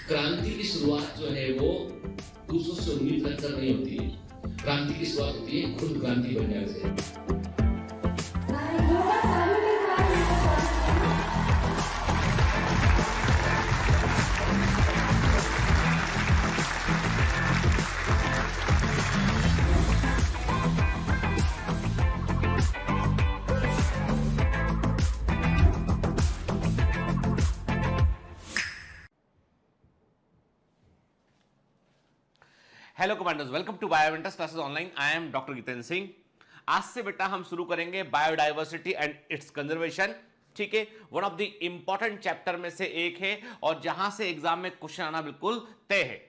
क्रांति की शुरुआत जो है वो दूसरों से उम्मीद रखकर नहीं होती है। क्रांति की शुरुआत होती है खुद क्रांति बन जाने से। Hello commanders, welcome to Bioventers classes online. I am doctor Jitendra Singh. आज से बेटा हम शुरू करेंगे बायोडाइवर्सिटी एंड इट्स कंजर्वेशन। ठीक है, one of the important chapter में से एक है और जहां से एग्जाम में क्वेश्चन आना बिल्कुल तय है।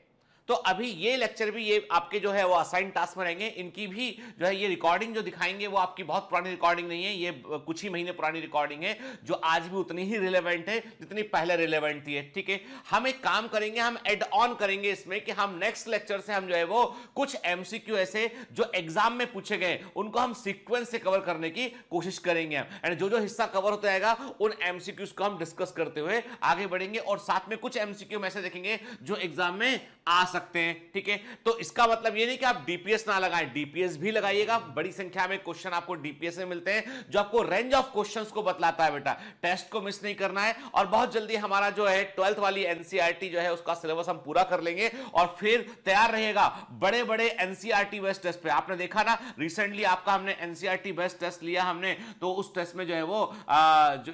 तो अभी ये लेक्चर भी ये आपके जो है वो असाइन टास्क में रहेंगे। इनकी भी जो है ये रिकॉर्डिंग जो दिखाएंगे वो आपकी बहुत पुरानी रिकॉर्डिंग नहीं है, ये कुछ ही महीने पुरानी रिकॉर्डिंग है जो आज भी उतनी ही रिलेवेंट है जितनी पहले रिलेवेंट थी। ठीक है, हम एक काम करेंगे, हम एड ऑन करेंगे इसमें कि हम नेक्स्ट लेक्चर से हम जो है वो कुछ एमसीक्यू ऐसे जो एग्जाम में पूछे गए उनको हम सीक्वेंस से कवर करने की कोशिश करेंगे एंड जो जो हिस्सा कवर होता जाएगा उन एमसीक्यूज को हम डिस्कस करते हुए आगे बढ़ेंगे और साथ में कुछ एमसीक्यू ऐसे देखेंगे जो एग्जाम में आ सकते हैं। ठीक है, तो इसका मतलब ये नहीं कि आप डीपीएस ना लगाएं, डीपीएस भी लगाइएगा। बड़ी संख्या में क्वेश्चन आपको डीपीएस में मिलते हैं जो आपको रेंज ऑफ क्वेश्चंस को बतलाता है। बेटा टेस्ट को मिस नहीं करना है और बहुत जल्दी हमारा जो है 12th वाली एनसीईआरटी जो है उसका सिलेबस हम पूरा कर लेंगे और फिर तैयार रहेगा बड़े बड़े एनसीईआरटी बेस्ड टेस्ट पे। आपने देखा ना रिसेंटली आपका हमने एनसीईआरटी बेस्ड टेस्ट लिया हमने, तो उस टेस्ट में जो है वो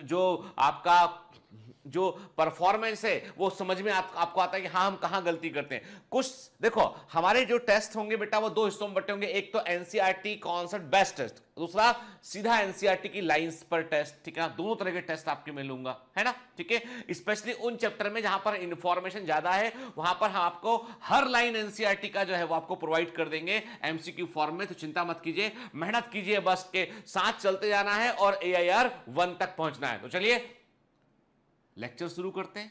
जो आपका जो परफॉर्मेंस है वो समझ में आपको आता है कि हाँ हम कहां गलती करते हैं। कुछ देखो हमारे जो टेस्ट होंगे बेटा वो दो हिस्सों में बटे होंगे, एक तो एनसीईआरटी कॉन्सेप्ट बेस्ड टेस्ट, दूसरा सीधा एनसीईआरटी की लाइंस पर टेस्ट। ठीक है, दोनों तरह के टेस्ट आपके में लूंगा, है ना। ठीक है, स्पेशली उन चैप्टर में जहां पर इंफॉर्मेशन ज्यादा है वहां पर हम आपको हर लाइन एनसीईआरटी का जो है वो आपको प्रोवाइड कर देंगे एमसीक्यू फॉर्म में। तो चिंता मत कीजिए, मेहनत कीजिए, बस के साथ चलते जाना है और AIR 1 तक पहुंचना है। तो चलिए लेक्चर शुरू करते हैं।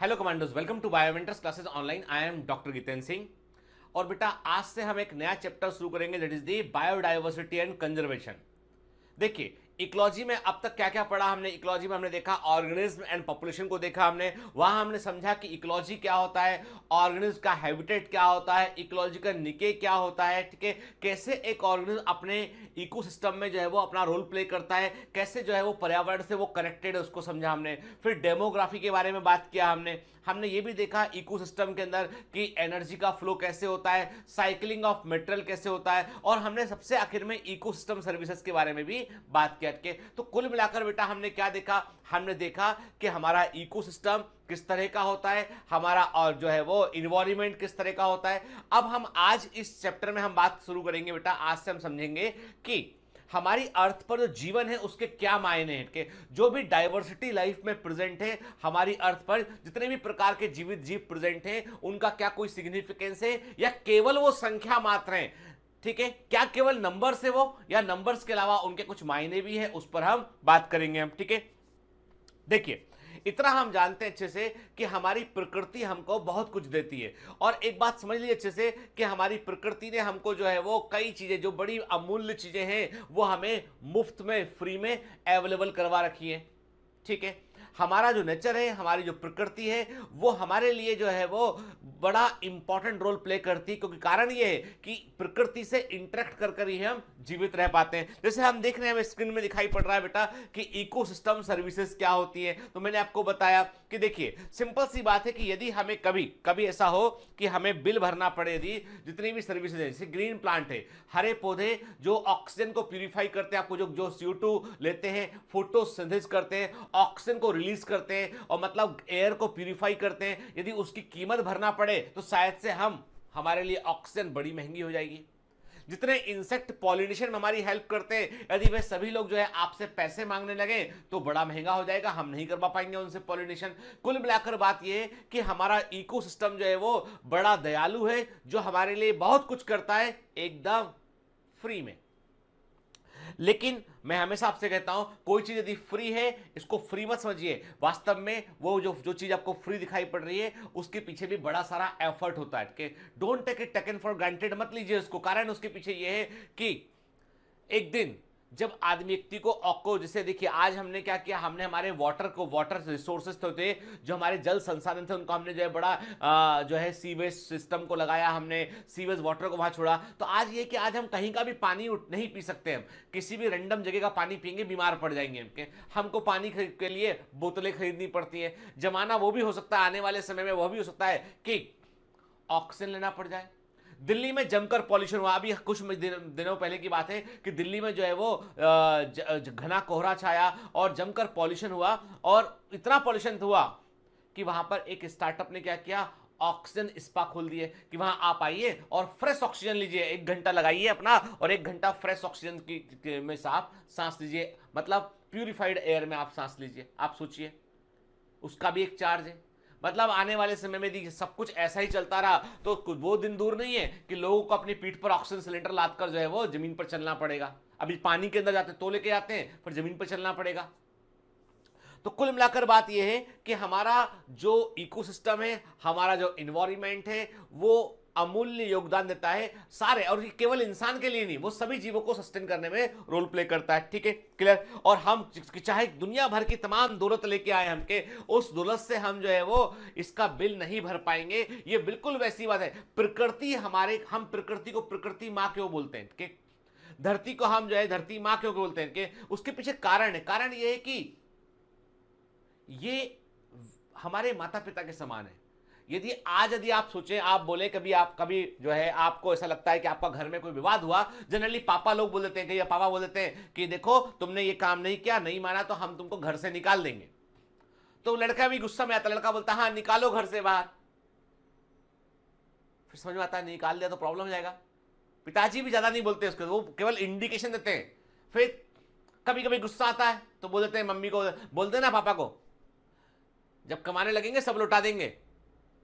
Hello commandos, welcome to Bioventers classes online. I am doctor Jitendra Singh और बेटा आज से हम एक नया चैप्टर शुरू करेंगे that is the biodiversity and conservation. देखिए इकोलॉजी में अब तक क्या क्या पढ़ा हमने। इकोलॉजी में हमने देखा ऑर्गेनिज्म एंड पॉपुलेशन को देखा हमने, वहां हमने समझा कि इकोलॉजी क्या होता है, ऑर्गेनिज्म का हैबिटेट क्या होता है, इकोलॉजी का निके क्या होता है। ठीक है, कैसे एक ऑर्गेनिज्म अपने इकोसिस्टम में जो है वो अपना रोल प्ले करता है, कैसे जो है वो पर्यावरण से वो कनेक्टेड है उसको समझा हमने। फिर डेमोग्राफी के बारे में बात किया हमने ये भी देखा इकोसिस्टम के अंदर कि एनर्जी का फ्लो कैसे होता है, साइकिलिंग ऑफ मटेरियल कैसे होता है और हमने सबसे आखिर में इकोसिस्टम सर्विसेज के बारे में भी बात किया। तो कुल मिलाकर बेटा हमने क्या देखा, हमने देखा कि हमारा इकोसिस्टम किस तरह का होता है, हमारा और जो है वो इन्वायरमेंट किस तरह का होता है। अब हम आज इस चैप्टर में हम बात शुरू करेंगे बेटा, आज से हम समझेंगे कि हमारी अर्थ पर जो जीवन है उसके क्या मायने हैं, कि जो भी डाइवर्सिटी लाइफ में प्रेजेंट है हमारी अर्थ पर, जितने भी प्रकार के जीवित जीव प्रेजेंट हैं उनका क्या कोई सिग्निफिकेंस है या केवल वो संख्या मात्र हैं। ठीक है, क्या केवल नंबर्स है वो या नंबर्स के अलावा उनके कुछ मायने भी है, उस पर हम बात करेंगे हम। ठीक है, देखिए इतना हम जानते हैं अच्छे से कि हमारी प्रकृति हमको बहुत कुछ देती है और एक बात समझ लीजिए अच्छे से कि हमारी प्रकृति ने हमको जो है वो कई चीजें जो बड़ी अमूल्य चीजें हैं वो हमें मुफ्त में फ्री में अवेलेबल करवा रखी है। ठीक है, हमारा जो नेचर है, हमारी जो प्रकृति है वो हमारे लिए जो है वो बड़ा इंपॉर्टेंट रोल प्ले करती है, क्योंकि कारण ये है कि प्रकृति से इंटरेक्ट कर ही हम जीवित रह पाते हैं। जैसे हम देख रहे हैं, हमें स्क्रीन में दिखाई पड़ रहा है बेटा कि इकोसिस्टम सर्विसेज क्या होती है। तो मैंने आपको बताया कि देखिए सिंपल सी बात है कि यदि हमें कभी कभी ऐसा हो कि हमें बिल भरना पड़े, यदि जितनी भी सर्विसेज है, जैसे ग्रीन प्लांट है, हरे पौधे जो ऑक्सीजन को प्यूरिफाई करते हैं, आपको जो CO2 लेते हैं, फोटोसिंथेसिस करते हैं, ऑक्सीजन को रिलीज करते हैं और मतलब एयर को प्यूरिफाई करते हैं, यदि उसकी कीमत भरना पड़े तो शायद से हमारे लिए ऑक्सीजन बड़ी महंगी हो जाएगी। जितने इंसेक्ट पॉलिनेशन में हमारी हेल्प करते हैं, यदि वे सभी लोग जो है आपसे पैसे मांगने लगे तो बड़ा महंगा हो जाएगा, हम नहीं करवा पाएंगे उनसे पॉलिनेशन। कुल मिलाकर बात यह है कि हमारा इकोसिस्टम जो है वो बड़ा दयालु है, जो हमारे लिए बहुत कुछ करता है एकदम फ्री में। लेकिन मैं हमेशा आपसे कहता हूं कोई चीज यदि फ्री है इसको फ्री मत समझिए, वास्तव में वो जो चीज आपको फ्री दिखाई पड़ रही है उसके पीछे भी बड़ा सारा एफर्ट होता है। Don't take it taken for granted मत लीजिए उसको। कारण उसके पीछे ये है कि एक दिन जब आदमी व्यक्ति को जैसे देखिए आज हमने क्या किया, हमने हमारे वाटर रिसोर्सेस थे, जो हमारे जल संसाधन थे, उनको हमने जो है बड़ा जो है सीवेज सिस्टम को लगाया, हमने सीवेज वाटर को वहां छोड़ा। तो आज ये कि आज हम कहीं का भी पानी नहीं पी सकते, हम किसी भी रैंडम जगह का पानी पिएंगे बीमार पड़ जाएंगे। हमको पानी के लिए बोतलें खरीदनी पड़ती हैं। जमाना वो भी हो सकता है, आने वाले समय में वो भी हो सकता है कि ऑक्सीजन लेना पड़ जाए। दिल्ली में जमकर पॉल्यूशन हुआ, अभी कुछ दिनों पहले की बात है कि दिल्ली में जो है वो घना कोहरा छाया और जमकर पॉल्यूशन हुआ, और इतना पॉल्यूशन हुआ कि वहां पर एक स्टार्टअप ने क्या किया, ऑक्सीजन स्पा खोल दिए कि वहां आप आइए और फ्रेश ऑक्सीजन लीजिए, 1 घंटा लगाइए अपना और 1 घंटा फ्रेश ऑक्सीजन में आप सांस लीजिए, मतलब प्यूरिफाइड एयर में आप सांस लीजिए। आप सोचिए, उसका भी एक चार्ज है। मतलब आने वाले समय में सब कुछ ऐसा ही चलता रहा तो वो दिन दूर नहीं है कि लोगों को अपनी पीठ पर ऑक्सीजन सिलेंडर लादकर जो है वो जमीन पर चलना पड़ेगा। अभी पानी के अंदर जाते तो लेके आते हैं, पर जमीन पर चलना पड़ेगा। तो कुल मिलाकर बात यह है कि हमारा जो इकोसिस्टम है, हमारा जो इन्वायरमेंट है, वो अमूल्य योगदान देता है सारे, और केवल इंसान के लिए नहीं, वो सभी जीवों को सस्टेन करने में रोल प्ले करता है। ठीक है, क्लियर। और हम चाहे दुनिया भर की तमाम दौलत लेके आए हमके, उस दौलत से हम जो है वो इसका बिल नहीं भर पाएंगे। ये बिल्कुल वैसी बात है। प्रकृति हम प्रकृति को प्रकृति माँ क्यों बोलते हैं कि धरती को हम जो है धरती माँ क्यों बोलते हैं कि उसके पीछे कारण है। कारण ये है कि ये हमारे माता पिता के समान है। यदि आप सोचें, आप बोले कभी जो है आपको ऐसा लगता है कि आपका घर में कोई विवाद हुआ, जनरली पापा लोग बोल देते हैं कि या पापा बोल देते हैं कि देखो तुमने ये काम नहीं किया, नहीं माना तो हम तुमको घर से निकाल देंगे। तो लड़का भी गुस्सा में आता, लड़का बोलता हाँ निकालो घर से बाहर। फिर समझ में आता है निकाल दिया तो प्रॉब्लम हो जाएगा। पिताजी भी ज्यादा नहीं बोलते उसको, वो केवल इंडिकेशन देते हैं। फिर कभी कभी गुस्सा आता है तो बोल देते हैं, मम्मी को बोल देना पापा को जब कमाने लगेंगे सब लौटा देंगे।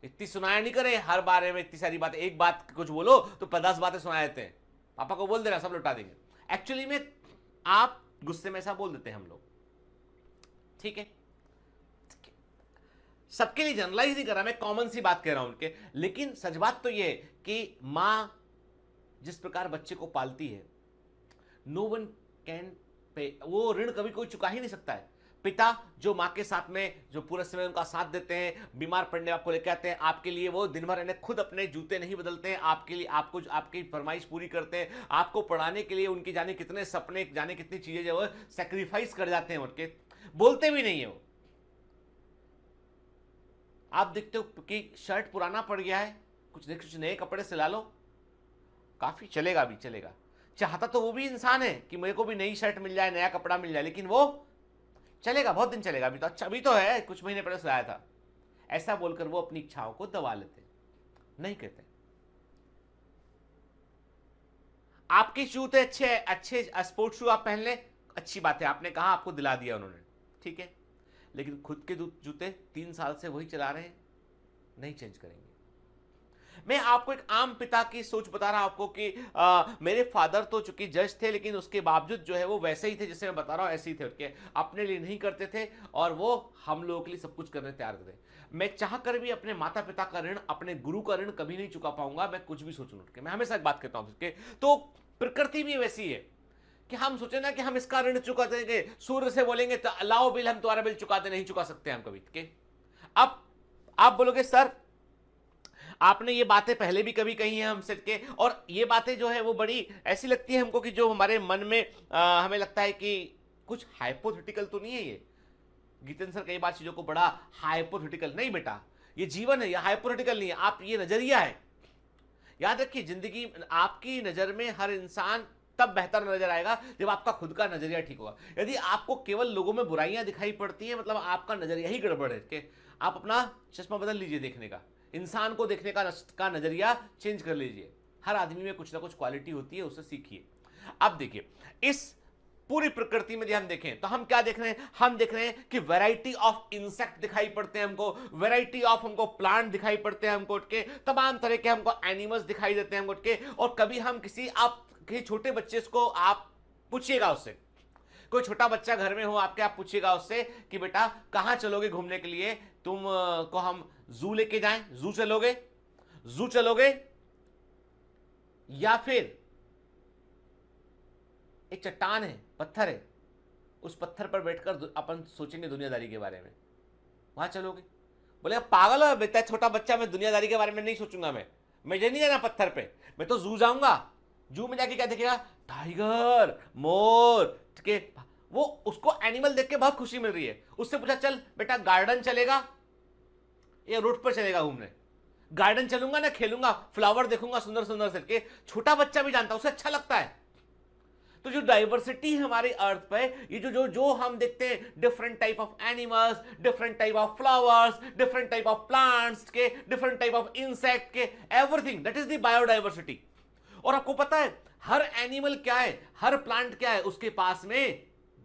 इतनी सुनाया नहीं करे हर बारे में इतनी सारी बातें, एक बात कुछ बोलो तो 50 बातें सुना देते हैं। पापा को बोल देना सब लौटा देंगे। एक्चुअली में आप गुस्से में ऐसा बोल देते हैं हम लोग। ठीक है, सबके लिए जनरलाइज नहीं कर रहा, मैं कॉमन सी बात कह रहा हूं उनके। लेकिन सच बात तो यह कि मां जिस प्रकार बच्चे को पालती है, नो वन कैन पे, वो ऋण कभी कोई चुका ही नहीं सकता है। पिता जो माँ के साथ में जो पूरे समय उनका साथ देते हैं, बीमार पड़ने आपको लेकर आते हैं, आपके लिए वो दिन भर खुद अपने जूते नहीं बदलते हैं, आपके लिए आपको आपकी फरमाइश पूरी करते हैं, आपको पढ़ाने के लिए उनकी जाने कितने सपने, जाने कितनी चीजें जो है सेक्रीफाइस कर जाते हैं उनके, बोलते भी नहीं है वो। आप देखते हो कि शर्ट पुराना पड़ गया है, कुछ नए कपड़े सिला लो, काफी चलेगा भी चलेगा। चाहता तो वो भी इंसान है कि मेरे को भी नई शर्ट मिल जाए, नया कपड़ा मिल जाए, लेकिन वो चलेगा, बहुत दिन चलेगा, अभी तो अच्छा, अभी तो है, कुछ महीने पहले से आया था। ऐसा बोलकर वो अपनी इच्छाओं को दबा लेते, नहीं कहते। आपके शूज अच्छे अच्छे स्पोर्ट्स शू आप पहन ले, अच्छी बात है, आपने कहा, आपको दिला दिया उन्होंने, ठीक है। लेकिन खुद के जूते 3 साल से वही चला रहे हैं, नहीं चेंज करेंगे। मैं आपको एक आम पिता की सोच बता रहा हूं आपको कि मेरे फादर तो चूंकि जज थे, लेकिन उसके बावजूद जो है वो वैसे ही थे जैसे मैं बता रहा हूं, ऐसे ही थे उनके, अपने लिए नहीं करते थे और वो हम लोगों के लिए सब कुछ करने तैयार थे। मैं चाह कर भी अपने माता पिता का ऋण, अपने गुरु का ऋण कभी नहीं चुका पाऊंगा, मैं कुछ भी सोचूं उठ के। मैं हमेशा एक बात कहता हूं, तो प्रकृति भी वैसी है कि हम सोचे ना कि हम इसका ऋण चुका देंगे, सूर्य से बोलेंगे तो लाओ बिल, हम तुम्हारा बिल चुकाते नहीं चुका सकते हम कभी। अब आप बोलोगे सर आपने ये बातें पहले भी कभी कही हैं हमसे के, और ये बातें जो है वो बड़ी ऐसी लगती है हमको कि जो हमारे मन में हमें लगता है कि कुछ हाइपोथेटिकल तो नहीं है ये। गीतेंद्र सर कई बार चीजों को बड़ा हाइपोथेटिकल, नहीं बेटा ये जीवन है, ये हाइपोथेटिकल नहीं है, आप ये नजरिया है। याद रखिए जिंदगी आपकी नजर में हर इंसान तब बेहतर नजर आएगा जब आपका खुद का नजरिया ठीक होगा। यदि आपको केवल लोगों में बुराइयां दिखाई पड़ती हैं, मतलब आपका नजरिया ही गड़बड़ है। कि आप अपना चश्मा बदल लीजिए देखने का, इंसान को देखने का नजरिया चेंज कर लीजिए। हर आदमी में कुछ ना कुछ क्वालिटी होती है, उससे सीखिए। अब देखिए इस पूरी प्रकृति में हम देखें तो हम क्या देख रहे हैं, हम देख रहे हैं कि वैरायटी ऑफ इंसेक्ट दिखाई पड़ते हैं हमको, वैरायटी ऑफ हमको प्लांट दिखाई पड़ते हैं हमको, के तमाम तरह के हमको एनिमल्स दिखाई देते हैं हमको के। और कभी हम किसी छोटे बच्चे को आप पूछिएगा, उससे कोई छोटा बच्चा घर में हो आपके, आप पूछिएगा उससे कि बेटा कहां चलोगे घूमने के लिए, तुम को हम जू लेके जाएं, जू चलोगे या फिर एक चट्टान है, पत्थर है, उस पत्थर पर बैठकर अपन सोचेंगे दुनियादारी के बारे में, वहां चलोगे? बोले पागल हो बेटा, छोटा बच्चा, मैं दुनियादारी के बारे में नहीं सोचूंगा, मैं नहीं जाना पत्थर पे, मैं तो जू जाऊंगा। जू में जाके क्या देखेगा? टाइगर, मोर के, वो उसको एनिमल देख के बहुत खुशी मिल रही है। उससे पूछा चल बेटा गार्डन चलेगा या रोड पर चलेगा घूमने? गार्डन चलूंगा ना, खेलूंगा, फ्लावर देखूंगा सुंदर सुंदर से के, छोटा बच्चा भी जानता है, उसे अच्छा लगता है। तो जो डाइवर्सिटी है हमारे अर्थ पे, ये जो जो जो हम देखते हैं, different type of animals, different type of flowers, different type of plants के, डिफरेंट टाइप ऑफ इंसेक्ट के, everything that is the biodiversity. और आपको पता है हर एनिमल क्या है, हर प्लांट क्या है, उसके पास में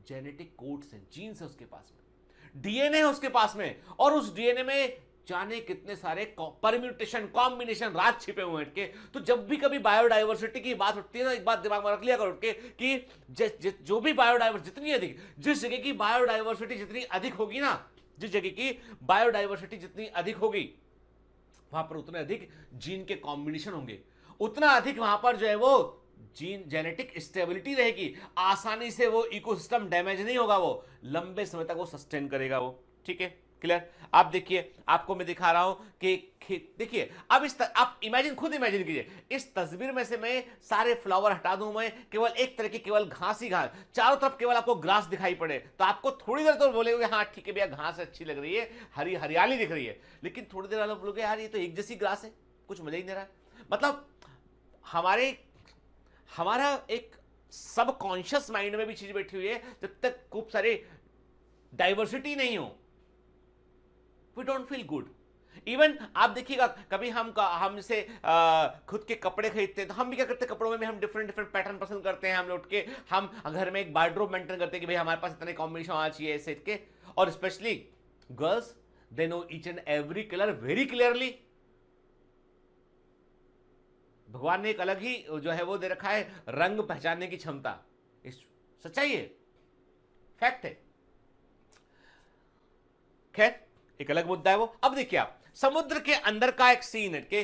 जेनेटिक कोड्स हैं, जीन्स है उसके पास में, डीएनए है उसके पास में, और उस डीएनए में जाने कितने सारे परम्यूटेशन, कॉम्बिनेशन, राज छिपे हुए हैं के। तो जब भी कभी बायोडाइवर्सिटी की बात उठती है ना, एक बात दिमाग में रख लिया करो कि जो भी बायोडाइवर्सिटी जितनी अधिक, जिस जगह की बायोडाइवर्सिटी जितनी अधिक होगी ना, जिस जगह की बायोडाइवर्सिटी जितनी अधिक होगी, वहां पर उतने अधिक जीन के कॉम्बिनेशन होंगे, उतना अधिक वहां पर जो है वो जीन जेनेटिक स्टेबिलिटी रहेगी, आसानी से वो इकोसिस्टम डैमेज नहीं होगा, वो लंबे समय तक वो सस्टेन करेगा वो। ठीक है, क्लियर? आप देखिए, आपको मैं दिखा रहा हूं कि देखिए, अब आप खुद इमेजिन कीजिए, इस तस्वीर में से मैं सारे फ्लावर हटा दूं, मैं केवल एक तरह की केवल घास ही घास, चारों तरफ केवल आपको ग्रास दिखाई पड़े, तो आपको थोड़ी देर तो बोलेगे हाँ ठीक है भैया घास अच्छी लग रही है, हरियाली दिख रही है, लेकिन थोड़ी देर वाले बोलोगे यार ये तो एक जैसी ग्रास है, कुछ मजा ही नहीं रहा है। मतलब हमारा एक सबकॉन्शियस माइंड में भी चीज बैठी हुई है, जब तक खूब सारे डाइवर्सिटी नहीं हो, we don't feel good. Even आप देखिएगा, कभी हम से खुद के कपड़े खरीदते हैं, तो हम भी क्या करते हैं, कपड़ों में हम डिफरेंट डिफरेंट पैटर्न पसंद करते हैं, हम लौट के हम घर में एक वार्डरोब मेंटेन करते हैं कि भाई हमारे पास इतने कॉम्बिनेशन आना चाहिए ऐसे के। और specially girls, they know each and every colour very clearly. भगवान ने एक अलग ही जो है वो दे रखा है, रंग पहचानने की क्षमता। इस सच्चाई है, फैक्ट है। खैर एक अलग मुद्दा है वो। अब देखिए आप, समुद्र के अंदर का एक सीन है के,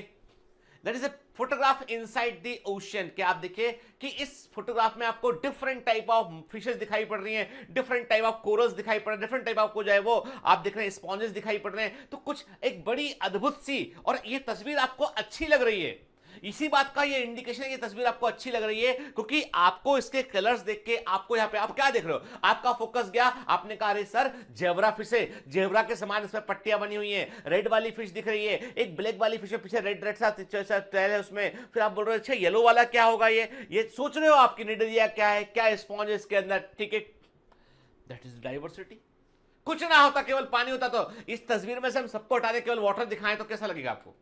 that is a photograph inside the ocean. के आप देखिए कि इस फोटोग्राफ में आपको डिफरेंट टाइप ऑफ फिशेस दिखाई पड़ रही हैं, डिफरेंट टाइप ऑफ कोरल्स दिखाई पड़ रहे हैं, डिफरेंट टाइप ऑफ को जो है वो आप देख रहे हैं स्पॉन्जेस दिखाई पड़ रहे हैं। तो कुछ एक बड़ी अद्भुत सी, और ये तस्वीर आपको अच्छी लग रही है, इसी बात का ये इंडिकेशन है, ये तस्वीर आपको अच्छी लग रही है क्योंकि आपको इसके कलर्स देख के, आपको यहाँ पे आप क्या देख रहे हो, आपका फोकस गया, आपने कहा अरे सर जेब्रा फिश है, जेब्रा के समान इसमें पट्टियां बनी हुई हैं, रेड वाली फिश दिख रही है, एक ब्लैक वाली फिश है, पीछे रेड रेड सा ट्रेल है उसमें, फिर आप बोल रहे हो अच्छा येलो वाला क्या होगा, ये सोच रहे हो आपकी निडरिया क्या है, क्या स्पॉन्ज है इसके अंदर। ठीक है, दैट इज डाइवर्सिटी। कुछ ना होता, केवल पानी होता, तो इस तस्वीर में से हम सबको हटा दे, केवल वाटर दिखाएं तो कैसा लगेगा आपको?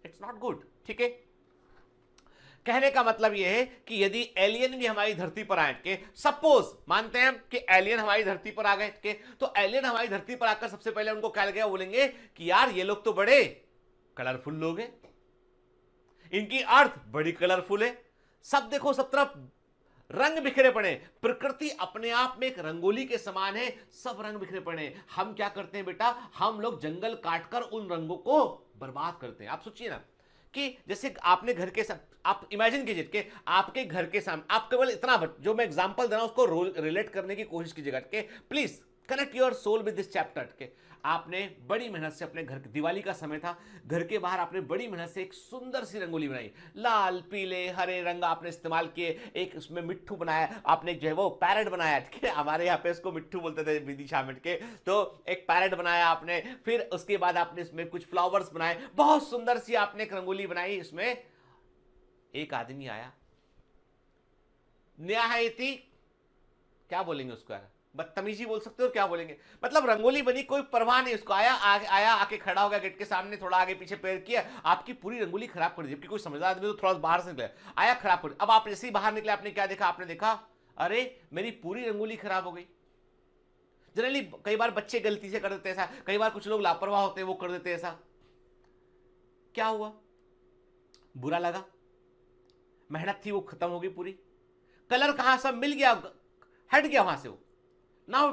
It's not good. ठीक है, कहने का मतलब यह है कि यदि एलियन भी हमारी धरती पर आए के, सपोज मानते हैं कि एलियन हमारी धरती पर आ गए के, तो एलियन हमारी धरती पर आकर सबसे पहले उनको क्या लगेगा, बोलेंगे कि यार ये लोग तो बड़े कलरफुल लोग हैं, इनकी अर्थ बड़ी कलरफुल है, सब देखो सब तरफ रंग बिखरे पड़े, प्रकृति अपने आप में एक रंगोली के समान है, सब रंग बिखरे पड़े। हम क्या करते हैं बेटा, हम लोग जंगल काटकर उन रंगों को बर्बाद करते हैं। आप सोचिए ना कि जैसे आपने घर के साथ, आप इमेजिन कीजिए कि आपके घर के सामने, आप केवल इतना जो मैं एग्जांपल दे रहा हूं उसको रिलेट करने की कोशिश कीजिएगा कि please connect your soul with this chapter. के आपने बड़ी मेहनत से अपने घर, दिवाली का समय था, घर के बाहर आपने बड़ी मेहनत से एक सुंदर सी रंगोली बनाई, लाल पीले हरे रंग आपने इस्तेमाल किए, एक उसमें मिट्ठू बनाया आपने, जो है वो पैरेट बनाया, ठीक है, हमारे यहाँ पे इसको मिट्ठू बोलते थे विदिशा में के, तो एक पैरेट बनाया आपने, फिर उसके बाद आपने इसमें कुछ फ्लावर्स बनाए, बहुत सुंदर सी आपने एक रंगोली बनाई। इसमें एक आदमी आया, निहायती क्या बोलेंगे उसको यार, बदतमीजी बोल सकते हो, क्या बोलेंगे, मतलब रंगोली बनी, कोई परवाह नहीं, उसको आया आके खड़ा हो गया गेट के सामने, थोड़ा आगे पीछे पैर किया, आपकी पूरी रंगोली खराब कर दी। जबकि कोई समझदार आदमी तो थोड़ा बाहर से निकला, आया खराब कर। अब आप जैसे ही बाहर निकले, आपने क्या देखा, आपने देखा अरे मेरी पूरी रंगोली खराब हो गई। जनरली कई बार बच्चे गलती से कर देते ऐसा, कई बार कुछ लोग लापरवाह होते हैं, वो कर देते ऐसा। क्या हुआ, बुरा लगा, मेहनत थी वो खत्म हो गई पूरी, कलर कहां, सब मिल गया, हट गया वहां से वो। नाउ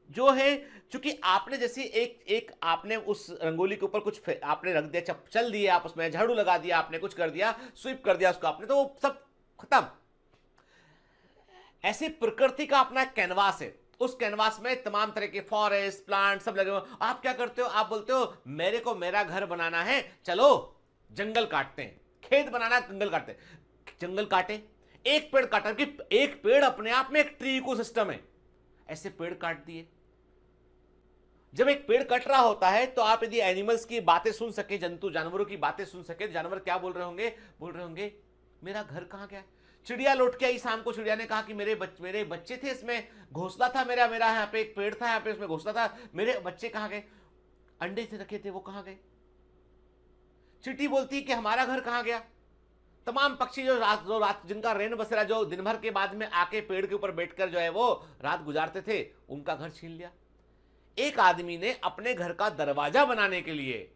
जो है, चूंकि आपने जैसे एक आपने उस रंगोली के ऊपर कुछ आपने रख दिया, चल दिए आप, उसमें झाड़ू लगा दिया आपने, कुछ कर दिया, स्वीप कर दिया उसको आपने, तो वो सब खत्म। ऐसे प्रकृति का अपना कैनवास है, उस कैनवास में तमाम तरह के फॉरेस्ट प्लांट सब लगे हुए। आप क्या करते हो, आप बोलते हो मेरे को मेरा घर बनाना है, चलो जंगल काटते हैं, खेत बनाना है जंगल काटते हैं। जंगल काटे, एक पेड़ काटा, कि एक पेड़ अपने आप में एक ट्री इकोसिस्टम है, ऐसे पेड़ काट दिए। जब एक पेड़ कट रहा होता है तो आप यदि एनिमल्स की बातें सुन सके, जंतु जानवरों की बातें सुन सके, तो जानवर क्या बोल रहे होंगे, बोल रहे होंगे मेरा घर कहां गया। चिड़िया लौट के आई शाम को, चिड़िया ने कहा कि मेरे बच्चे थे, इसमें घोंसला था मेरा, यहाँ पे एक पेड़ था, यहाँ पे उसमें घोंसला था, मेरे बच्चे कहां गए, अंडे थे रखे थे वो कहां गए। चींटी बोलती है कि हमारा घर कहां गया। तमाम पक्षी जो रात जिनका रेन बसेरा, जो दिन भर के बाद में आके पेड़ के ऊपर बैठकर जो है वो रात गुजारते थे, उनका घर छीन लिया। एक आदमी ने अपने घर का दरवाजा बनाने के लिए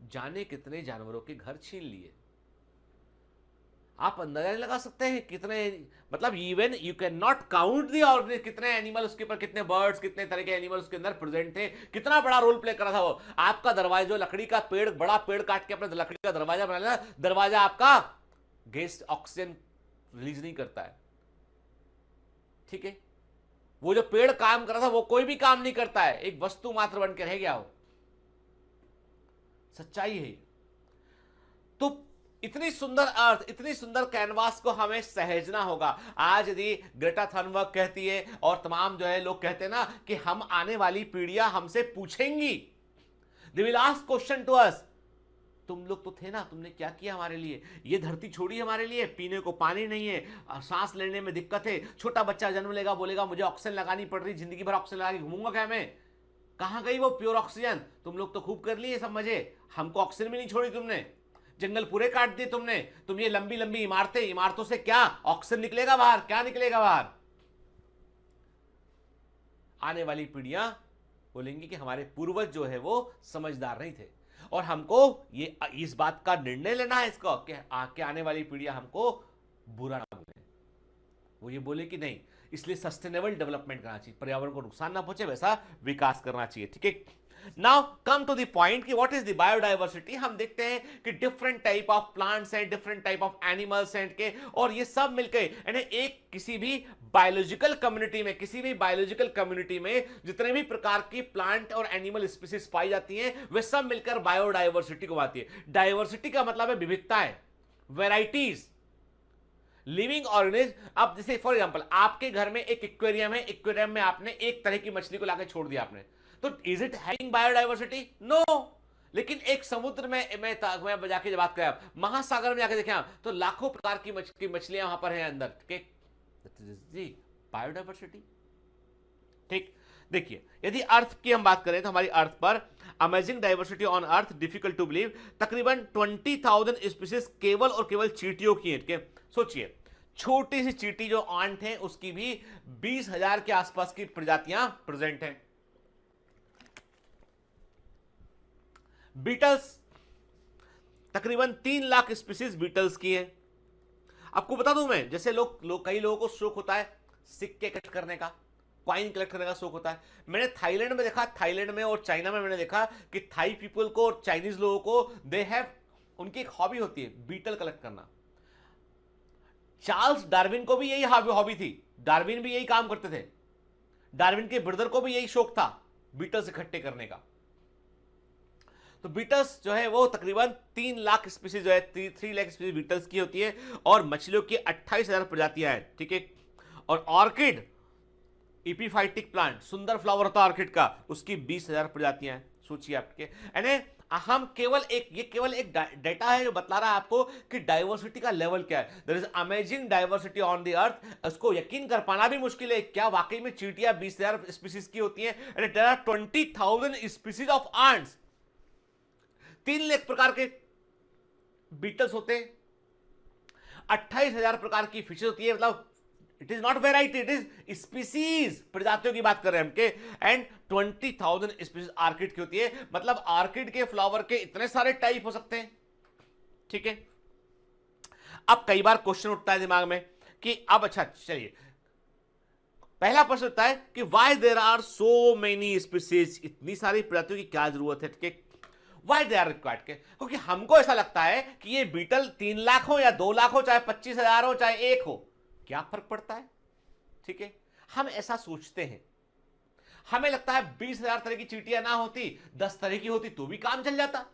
जाने कितने जानवरों के घर छीन लिए। आप अंदाजा नहीं लगा सकते हैं कितने, मतलब even you can not count the organisms, कितने एनिमल उसके ऊपर, कितने बर्ड्स, कितने तरह के एनिमल उसके अंदर प्रेजेंट थे, कितना बड़ा रोल प्ले कर रहा था वो। आपका दरवाजा, जो लकड़ी का पेड़, बड़ा पेड़ काट के अपने लकड़ी का दरवाजा बना लिया, दरवाजा आपका गैस ऑक्सीजन रिलीज नहीं करता है, ठीक है। वो जो पेड़ काम कर रहा था वो कोई भी काम नहीं करता है, एक वस्तु मात्र बन के रह गया वो। सच्चाई है। तो इतनी सुंदर अर्थ, इतनी सुंदर कैनवास को हमें सहेजना होगा। आज यदि ग्रेटा थनबर्ग कहती है और तमाम जो है लोग कहते हैं ना कि हम आने वाली पीढ़ियां हमसे पूछेंगी, they will ask question to us, तुम लोग तो थे ना, तुमने क्या किया हमारे लिए, ये धरती छोड़ी हमारे लिए, पीने को पानी नहीं है, सांस लेने में दिक्कत है, छोटा बच्चा जन्म लेगा बोलेगा मुझे ऑक्सीजन लगानी पड़ रही, जिंदगी भर ऑक्सीजन लगा के घूमूंगा क्या मैं, कहां गई वो प्योर ऑक्सीजन। तुम लोग तो खूब कर लिए सब मजे, हमको ऑक्सीजन भी नहीं छोड़ी तुमने, जंगल पूरे काट दिए तुमने, तुम ये लंबी लंबी इमारतें, इमारतों से क्या ऑक्सीजन निकलेगा बाहर, क्या निकलेगा बाहर। आने वाली पीढ़ियां बोलेंगी कि हमारे पूर्वज जो है वो समझदार नहीं थे, और हमको ये इस बात का निर्णय लेना है इसको कि आने वाली पीढ़ियां हमको बुरा ना बोले। वो ये बोले कि नहीं, इसलिए सस्टेनेबल डेवलपमेंट करना चाहिए, पर्यावरण को नुकसान ना पहुंचे वैसा विकास करना चाहिए, ठीक है। Now come to the point कि व्हाट इज द बायोडाइवर्सिटी। हम देखते हैं कि डिफरेंट टाइप ऑफ प्लांट्स हैं, डिफरेंट टाइप ऑफ एनिमल्स हैं के, और ये सब मिलकर यानी एक किसी भी बायोलॉजिकल कम्युनिटी में, किसी भी बायोलॉजिकल कम्युनिटी में जितने भी प्रकार की प्लांट और एनिमल स्पीसीज पाई जाती हैं वे सब मिलकर बायोडाइवर्सिटी को आती है। डाइवर्सिटी का मतलब है विविधता है, वेराइटीज, लिविंग ऑर्गेनिज्म। अब जैसे फॉर एग्जांपल आपके घर में एक एक्वेरियम है, एक्वेरियम में आपने एक तरह की मछली को लाकर छोड़ दिया आपने, तो is it having biodiversity? No. लेकिन एक समुद्र में मैं जाके जब बात करें, महासागर में जाके देखें तो लाखों प्रकार की मछलियां वहां पर हैं अंदर, ठीक, बायोडाइवर्सिटी, ठीक। देखिए यदि अर्थ की हम बात करें तो हमारी अर्थ पर amazing diversity on earth, difficult to believe, तकरीबन 20,000 स्पीसीज केवल और केवल चींटियों की है। सोचिए छोटी सी चींटी जो आंट है उसकी भी 20,000 के आसपास की प्रजातियां प्रेजेंट हैं। बीटल्स तकरीबन 3 लाख स्पीसीज बीटल्स की है। आपको बता दूं मैं, जैसे कई लोगों को शौक होता है सिक्के कलेक्ट करने का, कॉइन कलेक्ट करने का शौक होता है। मैंने थाईलैंड में देखा, थाईलैंड में और चाइना में मैंने देखा कि थाई पीपल को और चाइनीज लोगों को दे हैव, उनकी एक हॉबी होती है बीटल कलेक्ट करना। चार्ल्स डार्विन को भी यही हॉबी थी, डार्विन भी यही काम करते थे, डार्विन के ब्रदर को भी यही शौक था बीटल्स इकट्ठे करने का। तो बीटल्स जो है वो तकरीबन 3 लाख स्पीसीज जो है 3 लाख स्पीसीज बीटल्स की होती है, और मछलियों की 28,000 प्रजातियां हैं, ठीक है। और ऑर्किड, इपीफाइटिक प्लांट, सुंदर फ्लावर होता है ऑर्किड का, उसकी 20,000 प्रजातियां हैं। सोचिए आपके, यानी हम केवल एक डेटा है जो बता रहा है आपको कि डाइवर्सिटी का लेवल क्या है। There is amazing diversity on the earth. उसको यकीन कर पाना भी मुश्किल है, क्या वाकई में चींटियां 20,000 स्पीसीज की होती हैं। And there are 20,000 species of ants, 3 lakh प्रकार के बीटल्स होते हैं, 28,000 प्रकार की फिशेज होती है। मतलब it is not variety, it is species, प्रजातियों की बात कर रहे हैं हम के। एंड 20,000 स्पीसीज ऑर्किड की होती है। मतलब ऑर्किड के फ्लावर के इतने सारे टाइप हो सकते हैं, ठीक है। अब कई बार क्वेश्चन उठता है दिमाग में कि अब अच्छा चलिए, पहला प्रश्न होता है कि why there are so many species, इतनी सारी प्रजातियों की क्या जरूरत है, ठीक है। वाई दे आर रिक्वायर्ड के, क्योंकि हमको ऐसा लगता है कि ये बीटल 3 लाख हो या 2 लाख हो, चाहे 25,000 हो, चाहे 1 हो, क्या फर्क पड़ता है। ठीक है, हम ऐसा सोचते हैं, हमें लगता है 20,000 तरह की चींटियां ना होती, 10 तरह की होती तो भी काम चल जाता।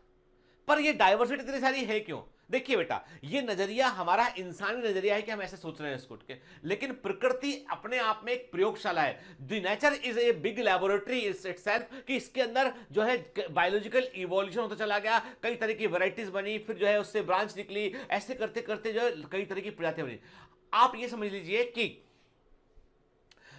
पर ये डाइवर्सिटी इतनी सारी है क्यों? देखिए बेटा, ये नजरिया हमारा इंसानी नजरिया है कि हम ऐसे सोच रहे हैं इसको के, लेकिन प्रकृति अपने आप में एक प्रयोगशाला है। The nature is a big laboratory itself, कि इसके अंदर जो है बायोलॉजिकल इवोल्यूशन होता चला गया, कई तरह की वैरायटीज बनी, फिर जो है उससे ब्रांच निकली, ऐसे करते करते जो है कई तरह की प्रजातियां बनी। आप ये समझ लीजिए कि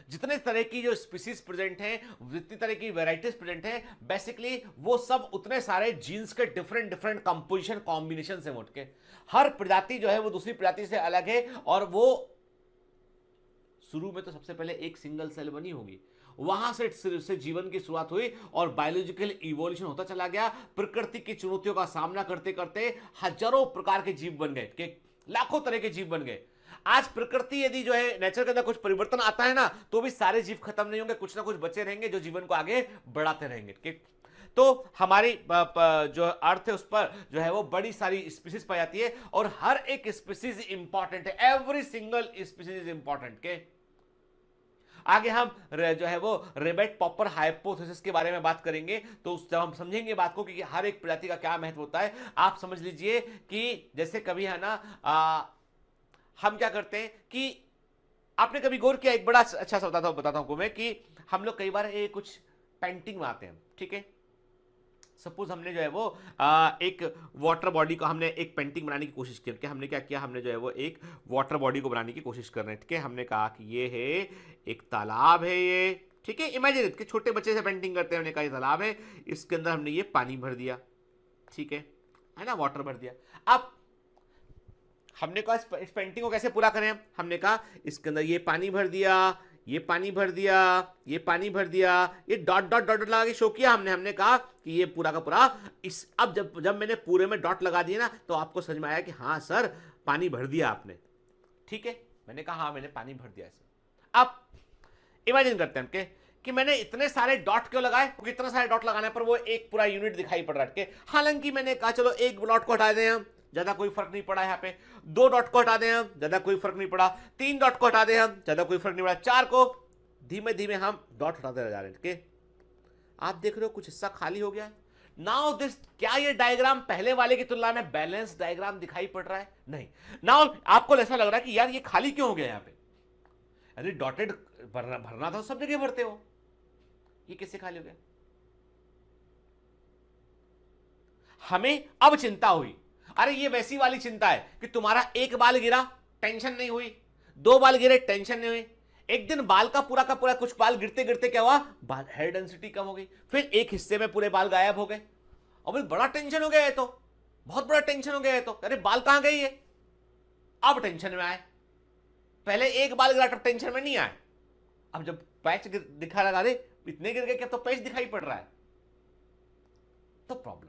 जितने तरह की जो स्पीसीज प्रेजेंट हैं, जितनी तरह की वैरायटीज प्रेजेंट हैं, बेसिकली वो सब उतने सारे जीन्स के डिफरेंट डिफरेंट कंपोजिशन कॉम्बिनेशन से उठ के, हर प्रजाति जो है वो दूसरी प्रजाति से अलग है, और वो शुरू में तो सबसे पहले एक सिंगल सेल बनी होगी, वहां से जीवन की शुरुआत हुई और बायोलॉजिकल इवोल्यूशन होता चला गया। प्रकृति की चुनौतियों का सामना करते करते हजारों प्रकार के जीव बन गए, लाखों तरह के जीव बन गए। आज प्रकृति यदि जो है नेचर के अंदर कुछ परिवर्तन आता है ना, तो भी सारे जीव खत्म नहीं होंगे, कुछ ना कुछ बचे रहेंगे जो जीवन को आगे बढ़ाते रहेंगे। ठीक, तो हमारी जो अर्थ है उस पर जो है वो बड़ी सारी स्पीसीज पाई जाती है, और हर एक स्पीसीज इंपॉर्टेंट है, every single species is important. के आगे हम जो है वो रेबेट पॉपर हाइपोथेसिस के बारे में बात करेंगे, तो जब हम समझेंगे बात को कि हर एक प्रजाति का क्या महत्व होता है। आप समझ लीजिए कि जैसे कभी है ना, हम क्या करते हैं कि आपने कभी गौर किया, एक बड़ा अच्छा सा बताता हूं आपको मैं, कि हम लोग कई बार कुछ पेंटिंग बनाते हैं, ठीक है। सपोज हमने जो है वो एक वाटर बॉडी को हमने एक पेंटिंग बनाने की कोशिश की, हमने क्या किया, हमने जो है वो एक वाटर बॉडी को बनाने की कोशिश कर रहे हैं, ठीक है। हमने कहा कि ये है एक तालाब है ये, ठीक है। इमेजिन कि छोटे बच्चे से पेंटिंग करते हैं, हमने कहा ये तालाब है, इसके अंदर हमने ये पानी भर दिया, ठीक है ना, वाटर भर दिया। अब हमने कहा इस पेंटिंग को कैसे पूरा करें, हमने कहा इसके अंदर ये पानी भर दिया, ये पानी भर दिया, ये पानी भर दिया, ये डॉट डॉट डॉट लगा के शो किया हमने कहा कि ये पूरा का पूरा इस, अब जब मैंने पूरे में डॉट लगा दिया ना, तो आपको समझ में आया कि हाँ सर पानी भर दिया आपने, ठीक है। मैंने कहा हाँ मैंने पानी भर दिया इसमें। अब इमेजिन करते हैं कि मैंने इतने सारे डॉट क्यों लगाए, क्योंकि इतने सारे डॉट लगाने पर वो एक पूरा यूनिट दिखाई पड़ रहा है। हालांकि मैंने कहा चलो एक डॉट को हटा दें हम, ज्यादा कोई फर्क नहीं पड़ा, यहाँ पे 2 डॉट को हटा दें हम, ज्यादा कोई फर्क नहीं पड़ा, 3 डॉट को हटा दें हम, ज्यादा कोई फर्क नहीं पड़ा, 4 को धीमे धीमे हम डॉट हटाते जा रहे हैं। आप देख रहे हो कुछ हिस्सा खाली हो गया है। नाउ दिस, क्या ये डायग्राम पहले वाले की तुलना में बैलेंस डायग्राम दिखाई पड़ रहा है? नहीं। नाउ आपको ऐसा लग रहा है कि यार ये खाली क्यों हो गया यहाँ पे, यानी डॉटेड भरना था, सब जगह भरते हो, ये कैसे खाली हो गया? हमें अब चिंता हुई, अरे ये वैसी वाली चिंता है कि तुम्हारा एक बाल गिरा, टेंशन नहीं हुई, 2 बाल गिरे, टेंशन नहीं हुई, एक दिन बाल का पूरा कुछ बाल गिरते गिरते क्या हुआ, बाल हेयर डेंसिटी कम हो गई, फिर एक हिस्से में पूरे बाल गायब हो गए। अब बड़ा टेंशन हो गया है, तो बहुत बड़ा टेंशन हो गया है, तो अरे बाल कहां गई है, अब टेंशन में आए। पहले एक बाल गिरा तब टेंशन में नहीं आए, अब जब पैच दिखा लगा, अरे इतने गिर गए क्या, तो पैच दिखाई पड़ रहा है, तो प्रॉब्लम।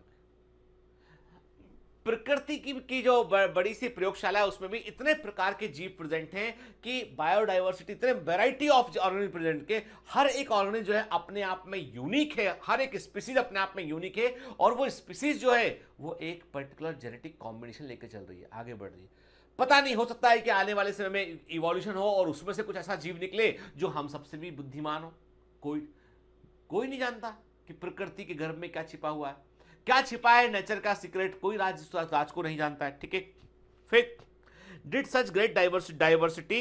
प्रकृति की जो बड़ी सी प्रयोगशाला है उसमें भी इतने प्रकार के जीव प्रेजेंट हैं कि बायोडाइवर्सिटी, इतने वैरायटी ऑफ ऑर्गेनिज्म प्रेजेंट के, हर एक ऑर्गेनिज्म जो है अपने आप में यूनिक है, हर एक स्पीसीज अपने आप में यूनिक है, और वो स्पीसीज जो है वो एक पर्टिकुलर जेनेटिक कॉम्बिनेशन लेकर चल रही है, आगे बढ़ रही है। पता नहीं, हो सकता है कि आने वाले समय में इवोल्यूशन हो और उसमें से कुछ ऐसा जीव निकले जो हम सबसे भी बुद्धिमान हो। कोई नहीं जानता कि प्रकृति के गर्भ में क्या छिपा हुआ है, क्या छिपा है नेचर का सीक्रेट, कोई राज को नहीं जानता है, ठीक है। फिर did such great diversity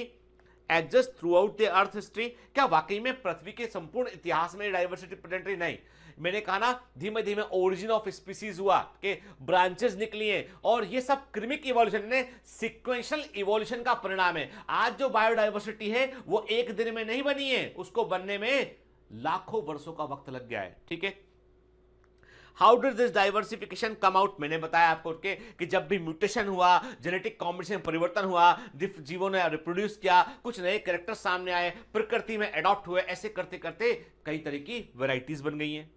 exist through out the earth history, क्या वाकई में पृथ्वी के संपूर्ण इतिहास में डाइवर्सिटी प्रेजेंट रही? नहीं। मैंने कहा ना, धीमे धीमे ओरिजिन ऑफ स्पीसीज हुआ, के ब्रांचेस निकली हैं, और ये सब क्रमिक इवोल्यूशन ने सीक्वेंशियल इवोल्यूशन का परिणाम है। आज जो बायोडाइवर्सिटी है वो एक दिन में नहीं बनी है, उसको बनने में लाखों वर्षों का वक्त लग गया है, ठीक है। How did this diversification come out, मैंने बताया आपको कि जब भी म्यूटेशन हुआ, जेनेटिक कॉम्बिनेशन परिवर्तन हुआ, जीवों ने रिप्रोड्यूस किया, कुछ नए कैरेक्टर सामने आए, प्रकृति में अडॉप्ट हुए, ऐसे करते करते कई तरह की वेराइटीज बन गई हैं,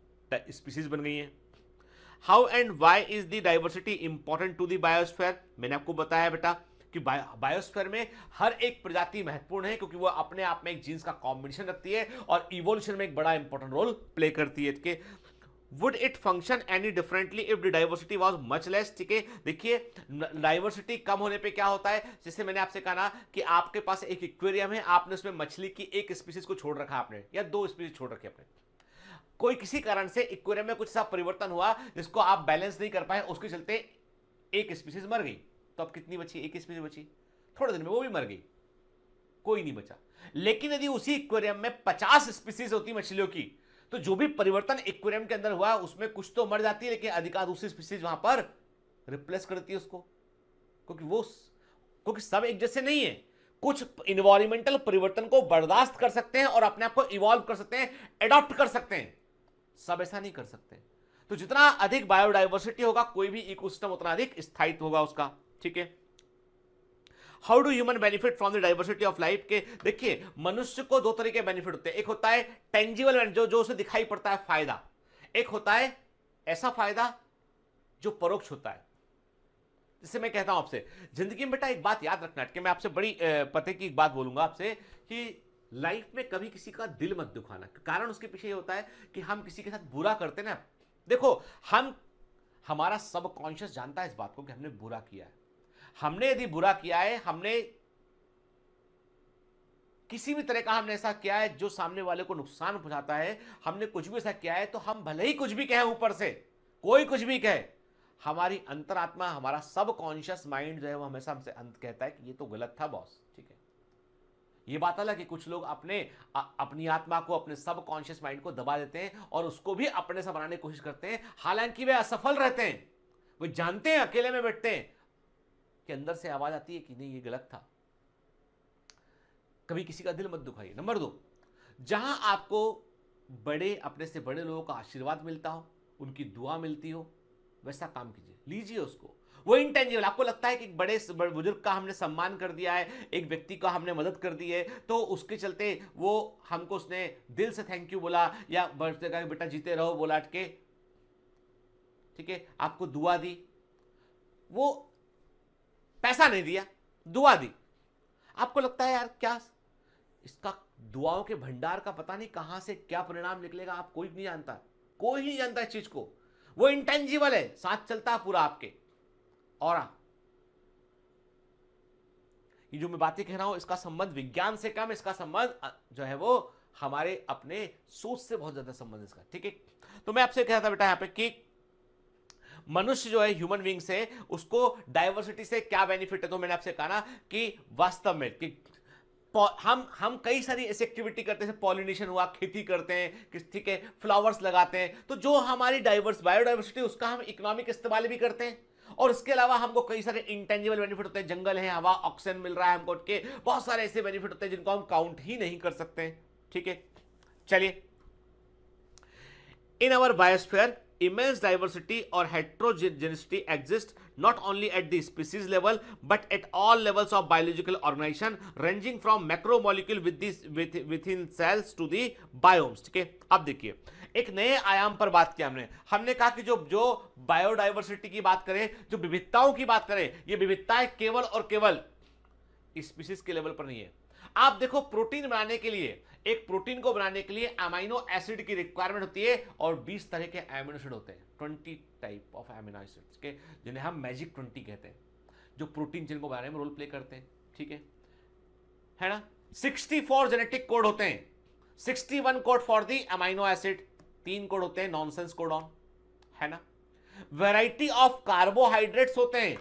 स्पीसीज बन गई हैं। How and why is the diversity important to the biosphere, मैंने आपको बताया बेटा कि बायोस्फीयर में हर एक प्रजाति महत्वपूर्ण है, क्योंकि वो अपने आप में एक जीन्स का कॉम्बिनेशन रखती है और इवोल्यूशन में एक बड़ा इंपॉर्टेंट रोल प्ले करती है। Would it function any differently if the diversity was much less? ठीक है, देखिए डाइवर्सिटी कम होने पे क्या होता है, जैसे मैंने आपसे कहा ना कि आपके पास एक एक्वेरियम है, आपने उसमें मछली की एक स्पीसीज को छोड़ रखा आपने, या दो स्पीसीज छोड़ रखे आपने, कोई किसी कारण से एक्वेरियम में कुछ सा परिवर्तन हुआ जिसको आप बैलेंस नहीं कर पाए, उसके चलते एक स्पीसीज मर गई, तो अब कितनी बची? एक स्पीसीज बची, थोड़े दिन में वो भी मर गई, कोई नहीं बचा। लेकिन यदि उसी एक्वेरियम में 50 स्पीसीज होती मछलियों की, तो जो भी परिवर्तन एक्वेरियम के अंदर हुआ उसमें कुछ तो मर जाती है, लेकिन अधिकांश दूसरी स्पीसीज वहां पर रिप्लेस करती है उसको, क्योंकि सब एक जैसे नहीं है। कुछ इन्वायरमेंटल परिवर्तन को बर्दाश्त कर सकते हैं और अपने आप को इवॉल्व कर सकते हैं, एडॉप्ट कर सकते हैं, सब ऐसा नहीं कर सकते। तो जितना अधिक बायोडाइवर्सिटी होगा कोई भी इकोसिस्टम, उतना अधिक स्थायित्व होगा उसका। ठीक है, how do human benefit from the diversity of life? के देखिए मनुष्य को दो तरह के बेनिफिट होते हैं, एक होता है टेंजिबल, जो उसे दिखाई पड़ता है फायदा, एक होता है ऐसा फायदा जो परोक्ष होता है। जैसे मैं कहता हूं आपसे, जिंदगी में बेटा एक बात याद रखना कि मैं आपसे बड़ी पते की एक बात बोलूंगा आपसे कि लाइफ में कभी किसी का दिल मत दुखाना। कारण उसके पीछे ये होता है कि हम किसी के साथ बुरा करते ना, देखो हमारा सबकॉन्शियस जानता है इस बात को कि हमने बुरा किया है। हमने यदि बुरा किया है, हमने किसी भी तरह का हमने ऐसा किया है जो सामने वाले को नुकसान पहुंचाता है, हमने कुछ भी ऐसा किया है, तो हम भले ही कुछ भी कहें, ऊपर से कोई कुछ भी कहे, हमारी अंतरात्मा, हमारा सबकॉन्शियस माइंड जो है वो हमेशा हमसे अंत कहता है कि ये तो गलत था बॉस। ठीक है, ये बात अलग है कुछ लोग अपनी आत्मा को, अपने सबकॉन्शियस माइंड को दबा देते हैं और उसको भी अपने से बनाने की कोशिश करते हैं, हालांकि वे असफल रहते हैं। वो जानते हैं, अकेले में बैठते हैं कि अंदर से आवाज आती है कि नहीं ये गलत था। कभी किसी का दिल मत दुखाइए। नंबर 2, जहां आपको अपने से बड़े लोगों का आशीर्वाद मिलता हो, उनकी दुआ मिलती हो, वैसा काम कीजिए, लीजिए उसको। वो इंटेंजिबल, आपको लगता है कि बड़े बुजुर्ग का हमने सम्मान कर दिया है, एक व्यक्ति का हमने मदद कर दी है, तो उसके चलते वो हमको उसने दिल से थैंक यू बोला, या बेटा जीते रहो बोला के, ठीक है, आपको दुआ दी, वो पैसा नहीं दिया, दुआ दी। आपको लगता है यार क्या इसका दुआओं के भंडार का पता नहीं कहां से क्या परिणाम निकलेगा, आप कोई नहीं जानता, कोई नहीं जानता इस चीज को। वो इंटेंजिबल है, साथ चलता है पूरा आपके। और ये जो मैं बातें कह रहा हूं, इसका संबंध विज्ञान से कम, इसका संबंध जो है वो हमारे अपने सोच से बहुत ज्यादा संबंध इसका। ठीक है, तो मैं आपसे कह रहा था बेटा यहाँ पे कि मनुष्य जो है, ह्यूमन बीइंग्स है, उसको डाइवर्सिटी से क्या बेनिफिट है? तो मैंने आपसे कहा ना कि वास्तव में कि हम कई सारी ऐसी एक्टिविटी करते हैं, पॉलिनेशन हुआ, खेती करते हैं, ठीक है, फ्लावर्स लगाते हैं, तो जो हमारी बायोडाइवर्सिटी उसका हम इकोनॉमिक इस्तेमाल भी करते हैं। और इसके अलावा हमको कई सारे इंटेंजिबल बेनिफिट होते हैं, जंगल है, हवा, ऑक्सीजन मिल रहा है हमको, के बहुत सारे ऐसे बेनिफिट होते हैं जिनको हम काउंट ही नहीं कर सकते। ठीक है, चलिए, in our biosphere immense diversity or heterogeneity exists not only at the species level but at all levels of biological organization ranging from macromolecule within cells to the biomes। ठीक है, अब देखिए एक नए आयाम पर बात किया हमने कहा कि जो बायोडाइवर्सिटी की बात करें, जो विविधताओं की बात करें, ये विविधताएं केवल और केवल स्पीसीज के लेवल पर नहीं है। आप देखो, प्रोटीन बनाने के लिए, एक प्रोटीन को बनाने के लिए अमीनो एसिड की रिक्वायरमेंट होती है, और 20 तरह के अमीनो एसिड होते हैं, 20 टाइप ऑफ अमीनो एसिड्स के, जिन्हें हम मैजिक 20 कहते हैं, जो प्रोटीन जिनको बनाने में रोल प्ले करते हैं। ठीक है ना, 64 जेनेटिक कोड होते हैं, 61 code for the amino acid, 3 code होते हैं नॉनसेंस कोडॉन, है ना। वैरायटी ऑफ कार्बोहाइड्रेट्स होते हैं,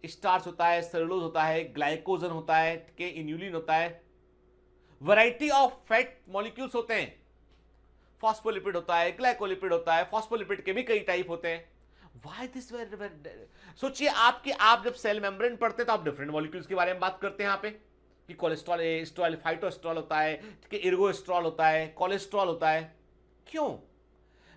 स्टार्च होता है, सेलुलोज होता है, ग्लाइकोजन होता है, के इन्यूलिन होता है। वैरायटी ऑफ फैट मॉलिक्यूल्स होते हैं, फॉस्फोलिपिड होता है, ग्लाइकोलिपिड होता है, फॉस्फोलिपिड के भी कई टाइप होते हैं। Why this? सोचिए आप जब सेल मेम्ब्रेन पढ़ते हैं तो आप डिफरेंट मॉलिक्यूल्स के बारे में बात करते हैं यहाँ पे, कि कोलेस्ट्रॉल, एस्ट्रॉल, फाइटोस्ट्रॉल होता है, इर्गोस्ट्रॉल होता है, कोलेस्ट्रॉल होता है। क्यों?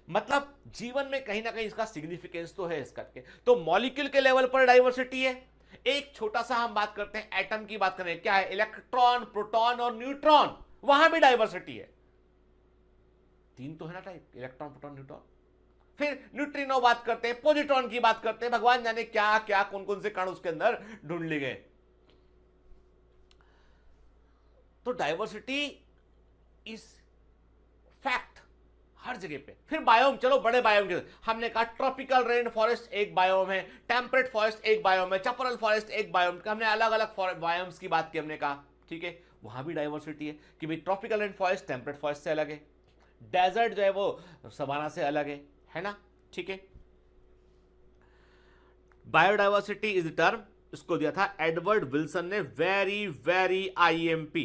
मतलब जीवन में कहीं ना कहीं इसका सिग्निफिकेंस तो है इस करके। तो मॉलिक्यूल के लेवल पर डाइवर्सिटी है। एक छोटा सा हम बात करते हैं, एटम की बात करें, क्या है? इलेक्ट्रॉन, प्रोटॉन और न्यूट्रॉन, वहां भी डाइवर्सिटी है। 3 तो है ना टाइप, इलेक्ट्रॉन, प्रोटॉन, न्यूट्रॉन। फिर न्यूट्रिनो बात करते हैं, पॉजिट्रॉन की बात करते हैं, भगवान जाने क्या क्या कौन कौन से कण उसके अंदर ढूंढ लिए गए। तो डाइवर्सिटी इज फैक्ट, हर जगह पे। फिर बायोम, चलो बड़े बायोम के हमने कहा ट्रॉपिकल रेन फॉरेस्ट एक बायोम है, टेम्परेट फॉरेस्ट एक बायोम है, चैपरल फॉरेस्ट एक बायोम, हमने अलग अलग बायोम्स की बात की, हमने कहा ठीक है वहां भी डाइवर्सिटी है कि भाई tropical rain forest temperate forest से अलग है, डेजर्ट जो है वो सवाना से अलग है ना, ठीक है। बायोडाइवर्सिटी इज द टर्म, इसको दिया था एडवर्ड विल्सन ने, वेरी वेरी आईएमपी,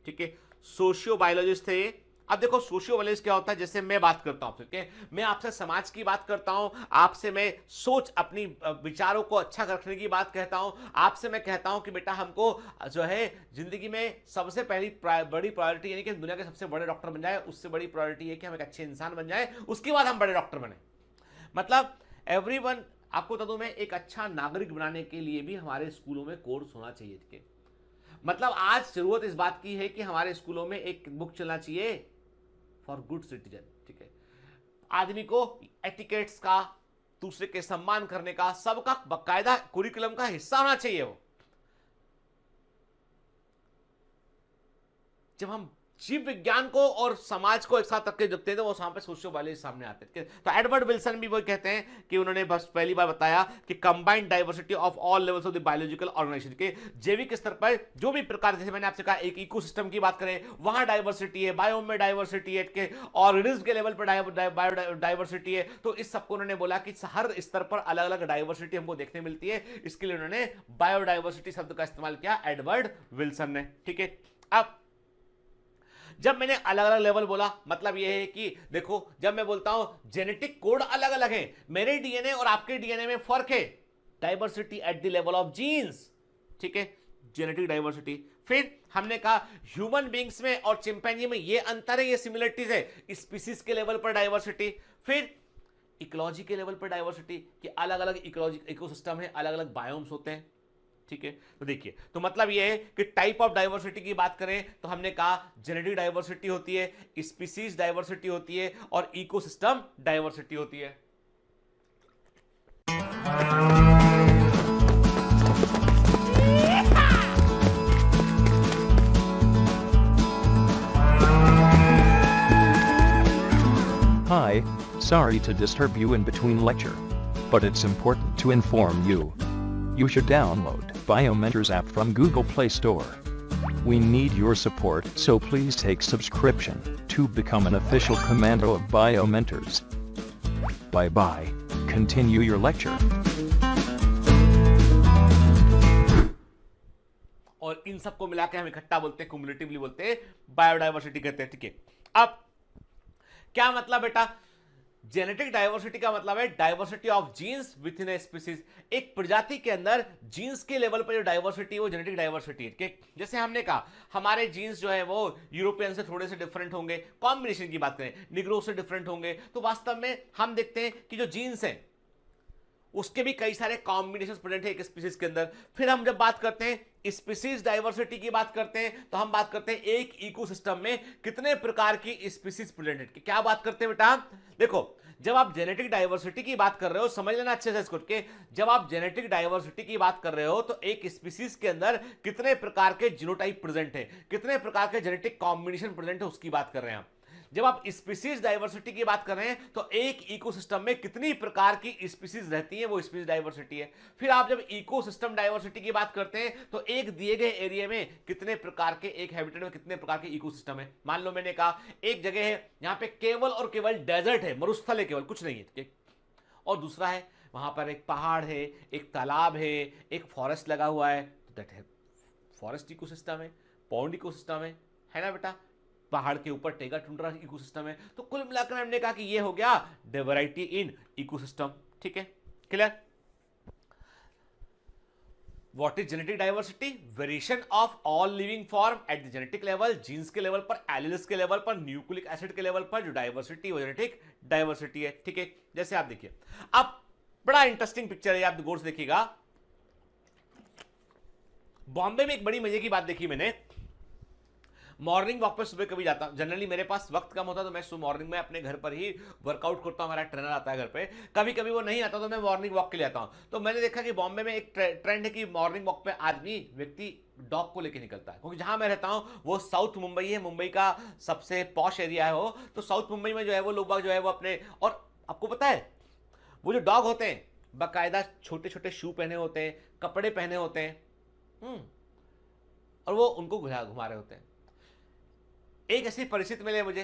ठीक है, सोशियो बायोलॉजिस्ट थे। अब देखो सोशियो बायोलॉजिस्ट क्या होता है, जैसे मैं बात करता हूं, ठीक है, मैं आपसे समाज की बात करता हूं, आपसे मैं सोच अपनी विचारों को अच्छा रखने की बात कहता हूं, आपसे मैं कहता हूं कि बेटा हमको जो है जिंदगी में सबसे पहली बड़ी प्रायोरिटी यानी कि दुनिया के सबसे बड़े डॉक्टर बन जाए, उससे बड़ी प्रायोरिटी है कि हम एक अच्छे इंसान बन जाए, उसके बाद हम बड़े डॉक्टर बने। मतलब एवरीवन, आपको बता दूं मैं, एक अच्छा नागरिक बनाने के लिए भी हमारे स्कूलों में कोर्स होना चाहिए, ठीक है। मतलब आज जरूरत इस बात की है कि हमारे स्कूलों में एक बुक चलना चाहिए फॉर गुड सिटीजन, ठीक है। आदमी को एटिकेट्स का, दूसरे के सम्मान करने का, सबका बकायदा कुरिकुलम का हिस्सा होना चाहिए वो। जब हम जीव विज्ञान को और समाज को एक साथ रख के देखते हैं तो वो वहां पे सोशियो बायोलॉजी सामने आते हैं। तो एडवर्ड विल्सन भी वो कहते हैं कि उन्होंने बस पहली बार बताया कि combined diversity of all levels of the biological organisation, के जैविक स्तर पर जो भी प्रकार, जैसे मैंने आपसे कहा एक इकोसिस्टम की बात करें वहां डाइवर्सिटी है, बायोम में डाइवर्सिटी है, के ऑर्गेनिज्म के लेवल पर डाइवर्सिटी है। तो इस सबको उन्होंने बोला कि हर स्तर पर अलग अलग डाइवर्सिटी हमको देखने मिलती है, इसके लिए उन्होंने बायोडाइवर्सिटी शब्द का इस्तेमाल किया एडवर्ड विल्सन ने, ठीक है। अब जब मैंने अलग अलग लेवल बोला, मतलब यह है कि देखो जब मैं बोलता हूं जेनेटिक कोड अलग अलग है, मेरे डीएनए और आपके डीएनए में फर्क है, diversity at the level of genes, ठीक है, जेनेटिक डाइवर्सिटी। फिर हमने कहा ह्यूमन बींग्स में और चिंपैंजी में ये अंतर है, ये सिमिलरिटीज है, स्पीसीज के लेवल पर डाइवर्सिटी। फिर इकोलॉजी के लेवल पर डाइवर्सिटी कि अलग अलग इकोलॉजी इकोसिस्टम है, अलग अलग बायोम्स होते हैं, ठीक है। तो देखिए, तो मतलब ये है कि टाइप ऑफ डाइवर्सिटी की बात करें तो हमने कहा जेनेटिक डाइवर्सिटी होती है, स्पीसीज डाइवर्सिटी होती है और इकोसिस्टम डाइवर्सिटी होती है। Hi, sorry to disturb you in between lecture, but it's important to inform you. You should download Biomentors app from Google Play Store. We need your support, so please take subscription to become an official commando of Biomentors. Bye bye. Continue your lecture. और इन सबको मिला के हम इकट्ठा बोलते हैं, क्युमुलेटिवली बोलते हैं, बायोडाइवर्सिटी कहते हैं, ठीक है। अब क्या मतलब बेटा, जेनेटिक डाइवर्सिटी का मतलब है diversity of genes within a species, एक प्रजाति के अंदर जीन्स के लेवल पर जो डाइवर्सिटी है वो जेनेटिक डाइवर्सिटी है। जैसे हमने कहा हमारे जीन्स जो है वो यूरोपियन से थोड़े से डिफरेंट होंगे, कॉम्बिनेशन की बात करें निग्रो से डिफरेंट होंगे, तो वास्तव में हम देखते हैं कि जो जीन्स है उसके भी कई सारे कॉम्बिनेशन प्रेजेंट है एक स्पीसीज के अंदर। फिर हम जब बात करते हैं स्पीसीज डाइवर्सिटी की बात करते हैं तो हम बात करते हैं एक इकोसिस्टम में कितने प्रकार की स्पीसीज प्रेजेंट है। क्या बात करते हैं बेटा, देखो जब आप जेनेटिक डाइवर्सिटी की बात कर रहे हो, समझ लेना अच्छे से इसको, के जब आप जेनेटिक डाइवर्सिटी की बात कर रहे हो तो एक स्पीसीज के अंदर कितने प्रकार के जीनोटाइप प्रेजेंट है, कितने प्रकार के जेनेटिक कॉम्बिनेशन प्रेजेंट है उसकी बात कर रहे हैं हम। जब आप स्पीसीज डाइवर्सिटी की बात कर रहे हैं तो एक इकोसिस्टम में कितनी प्रकार की स्पीसीज रहती है वो स्पीसीज डाइवर्सिटी है। फिर आप जब इकोसिस्टम डाइवर्सिटी की बात करते हैं तो एक दिए गए एरिया में कितने प्रकार के, एक हैबिटेट में कितने प्रकार के इकोसिस्टम है। मान लो मैंने कहा एक जगह है यहां पे केवल और केवल डेजर्ट है, मरुस्थल है, केवल कुछ नहीं है, और दूसरा है वहां पर एक पहाड़ है, एक तालाब है, एक फॉरेस्ट लगा हुआ है, दैट है फॉरेस्ट इकोसिस्टम है, पॉन्ड इकोसिस्टम है ना बेटा, पहाड़ के ऊपर टेगा टुंड्रा इकोसिस्टम है। तो कुल मिलाकर हमने कहा कि ये हो गया डाइवर्सिटी इन इकोसिस्टम, ठीक है, clear. What is genetic diversity, variation of all living form at the genetic level, genes के लेवल पर, एलिल्स के लेवल पर, न्यूक्लिक एसिड के लेवल पर जो डाइवर्सिटी वो जेनेटिक डाइवर्सिटी है, ठीक है। जैसे आप देखिए, अब बड़ा इंटरेस्टिंग पिक्चर है, आप गौर से देखिएगा। बॉम्बे में एक बड़ी मजे की बात देखी मैंने, मॉर्निंग वॉक पे सुबह कभी जाता हूँ, जनरली मेरे पास वक्त कम होता तो मैं सुबह मॉर्निंग में अपने घर पर ही वर्कआउट करता हूँ, हमारा ट्रेनर आता है घर पे, कभी कभी वो नहीं आता तो मैं मॉर्निंग वॉक के लिए आता हूँ। तो मैंने देखा कि बॉम्बे में एक ट्रेंड है कि मॉर्निंग वॉक पे आदमी व्यक्ति डॉग को लेके निकलता है, क्योंकि जहां मैं रहता हूं वो साउथ मुंबई है, मुंबई का सबसे पॉश एरिया है वो, तो साउथ मुंबई में जो है वो लोग बाग जो है वो अपने, और आपको पता है वो जो डॉग होते हैं बाकायदा छोटे छोटे शू पहने होते हैं, कपड़े पहने होते हैं, और वो उनको घुमा रहे होते हैं। एक ऐसी परिस्थिति मिले मुझे,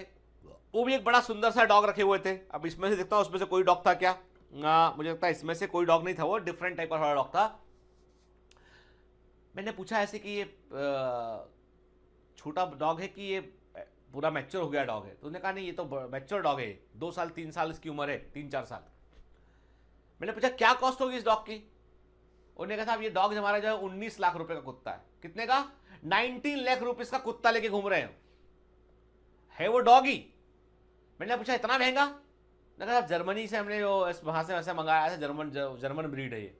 वो भी एक बड़ा सुंदर सा डॉग रखे हुए थे। अब इसमें से देखता हूं उसमें से कोई डॉग था क्या, मुझे लगता है इसमें से कोई डॉग नहीं था, वो डिफरेंट टाइप का डॉग था। मैंने पूछा ऐसे कि ये छोटा डॉग है कि ये पूरा मैच्योर हो गया डॉग है, तो उन्होंने कहा नहीं ये तो मैच्योर डॉग है, 2 साल 3 साल इसकी उम्र है, 3-4 साल। मैंने पूछा क्या कॉस्ट होगी इस डॉग की, उन्होंने कहा साहब ये डॉग हमारा जो है 19 लाख रुपए का कुत्ता है। कितने का? 19 लाख रुपीस का कुत्ता लेके घूम रहे है वो डॉग ही। मैंने पूछा इतना महंगा? मैंने कहा जर्मनी से हमने जो वहां से वैसे मंगाया था, जर्मन ब्रीड है ये,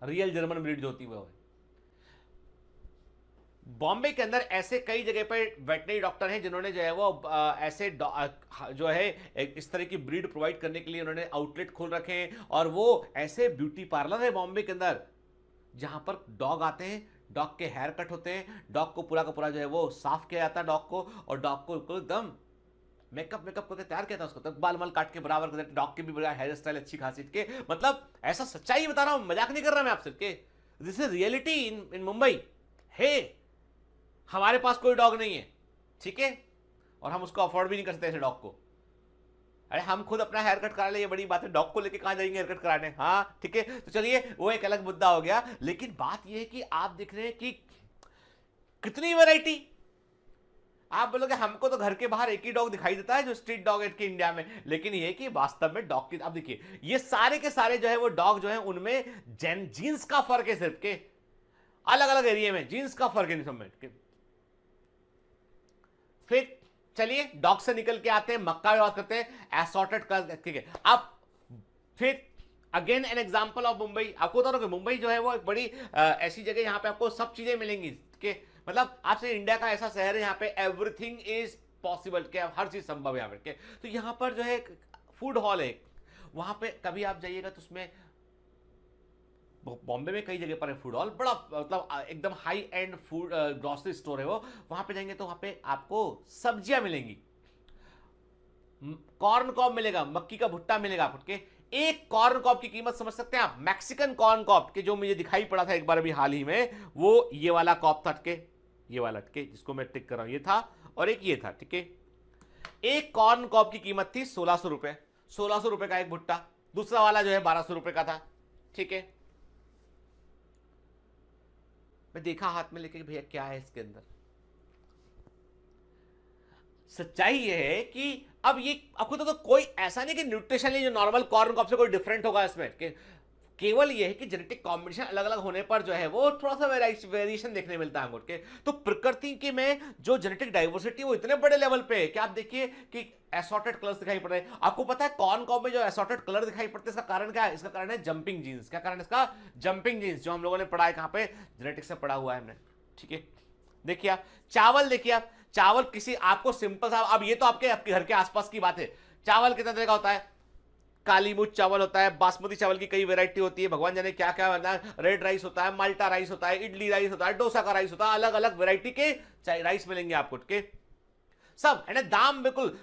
रियल जर्मन ब्रीड जो होती है वो है। बॉम्बे के अंदर ऐसे कई जगह पर वेटनरी डॉक्टर हैं जिन्होंने जो है वो ऐसे जो है इस तरह की ब्रीड प्रोवाइड करने के लिए उन्होंने आउटलेट खोल रखे हैं, और वो ऐसे ब्यूटी पार्लर है बॉम्बे के अंदर जहां पर डॉग आते हैं, डॉग के हेयर कट होते हैं, डॉग को पूरा का पूरा जो है वो साफ किया जाता है डॉग को, और डॉग को एकदम मेकअप करके तैयार किया था उसको, तब बाल मल काट के बराबर कर, डॉग के भी बड़ा हेयर स्टाइल अच्छी खासी के, मतलब ऐसा सच्चाई बता रहा हूं, मजाक नहीं कर रहा मैं आपसे के this is reality in Mumbai है। हमारे पास कोई डॉग नहीं है, ठीक है, और हम उसको अफोर्ड भी नहीं कर सकते ऐसे डॉग को। अरे हम खुद अपना हेयर कट करा ले, ये बड़ी बात है, डॉग को लेके कहां जाएंगे हेयर कट कराने? हाँ ठीक है, तो चलिए वो एक अलग मुद्दा हो गया। लेकिन बात यह है कि आप देख रहे हैं कि कितनी वैरायटी। आप बोलोगे हमको तो घर के बाहर एक ही डॉग दिखाई देता है जो स्ट्रीट डॉग है के इंडिया में, लेकिन ये कि वास्तव में डॉग की, आप देखिए ये सारे के सारे जो है वो डॉग जो है उनमें जीन्स का फर्क है, सिर्फ के अलग अलग एरिया में जीन्स का फर्क है सब में। फिर चलिए डॉग से निकल के आते हैं, मक्का की बात करते हैं, असॉर्टेड कलर, ठीक है। अब फिर again an example of Mumbai, आपको बता रहा हूं मुंबई जो है वो एक बड़ी ऐसी जगह यहां पे आपको सब चीजें मिलेंगी कि मतलब आपसे इंडिया का ऐसा शहर है यहां पे एवरीथिंग इज पॉसिबल, के हर चीज संभव है यहां पे। तो यहां पर जो है फूड हॉल है, वहां पे कभी आप जाइएगा तो उसमें बॉम्बे में कई जगह पर है फूड हॉल, बड़ा मतलब एकदम high and food grocery store है वो। वहां पे जाएंगे तो वहां पे आपको सब्जियां मिलेंगी, कॉर्न कॉब मिलेगा, मक्की का भुट्टा मिलेगा आपको के। एक कॉर्न कॉब की कीमत समझ सकते हैं आप? मैक्सिकन कॉर्न कॉब के जो मुझे दिखाई पड़ा था एक बार अभी हाल ही में, वो ये वाला कॉब था के, ये वाला के जिसको मैं टिक कर रहा हूं, ये था, और एक ये था, ठीक है। एक कॉर्न कॉब की कीमत थी 1600 रुपए, 1600 रुपए का एक भुट्टा। दूसरा वाला जो है 1200 रुपए का था, ठीक है। मैं देखा हाथ में लेके, भैया क्या है इसके अंदर। सच्चाई ये है कि अब ये आपको तो कोई ऐसा नहीं कि न्यूट्रिशनली जो नॉर्मल कॉर्न कॉब से कोई डिफरेंट होगा इसमें, केवल ये है कि जेनेटिक कॉम्बिनेशन अलग अलग होने पर जो है वो थोड़ा सा वेरिएशन देखने मिलता है हमको के। तो प्रकृति के में जो जेनेटिक डाइवर्सिटी वो इतने बड़े लेवल पे है कि आप देखिए कि असॉर्टेड कलर्स दिखाई पड़ रहे हैं। आपको पता है कॉर्न कॉब में जो असॉर्टेड कलर दिखाई पड़ते हैं, इसका कारण क्या है? इसका कारण है जंपिंग जीन्स। क्या कारण है इसका? जंपिंग जीन्स, जो हम लोगों ने पढ़ा है कहां पे? जेनेटिक्स से पढ़ा हुआ है हमने, ठीक है। देखिए आप चावल, देखिए आप चावल किसी आपको सिंपल सा, अब ये तो आपके घर के आसपास की बात है। चावल कितने तरह का होता है? काली मुछ चावल होता है, बासमती चावल की कई वैरायटी होती है, भगवान जाने क्या क्या होता है, रेड राइस होता है, माल्टा राइस होता है, इडली राइस होता है, डोसा का राइस होता है, अलग अलग वैरायटी के राइस मिलेंगे आपको के सब, है ना। दाम बिल्कुल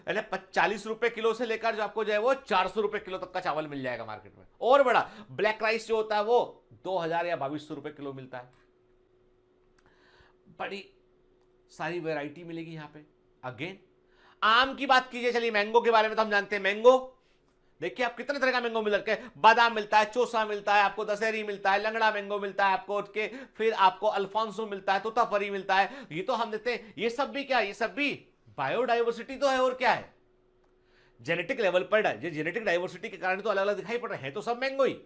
40 रुपए किलो से लेकर जो आपको जो है वो 400 रुपए किलो तक का चावल मिल जाएगा मार्केट में। और बड़ा ब्लैक राइस जो होता है वो 2000 या 2200 रुपए किलो मिलता है। बड़ी सारी वैरायटी मिलेगी यहां पे। अगेन आम की बात कीजिए, चलिए मैंगो के बारे में तो हम जानते हैं। मैंगो देखिए आप कितने तरह का मैंगो मिल रहा है, बादाम मिलता है, चोसा मिलता है आपको, दशहरी मिलता है, लंगड़ा मैंगो मिलता है आपको के, फिर आपको अल्फांसो मिलता है, तोतापरी मिलता है। ये तो हम देखते हैं, ये सब भी क्या, ये सब भी बायोडाइवर्सिटी तो है, और क्या है, जेनेटिक लेवल पर। जेनेटिक डाइवर्सिटी के कारण तो अलग अलग दिखाई पड़ रहे हैं, तो सब मैंगो ही,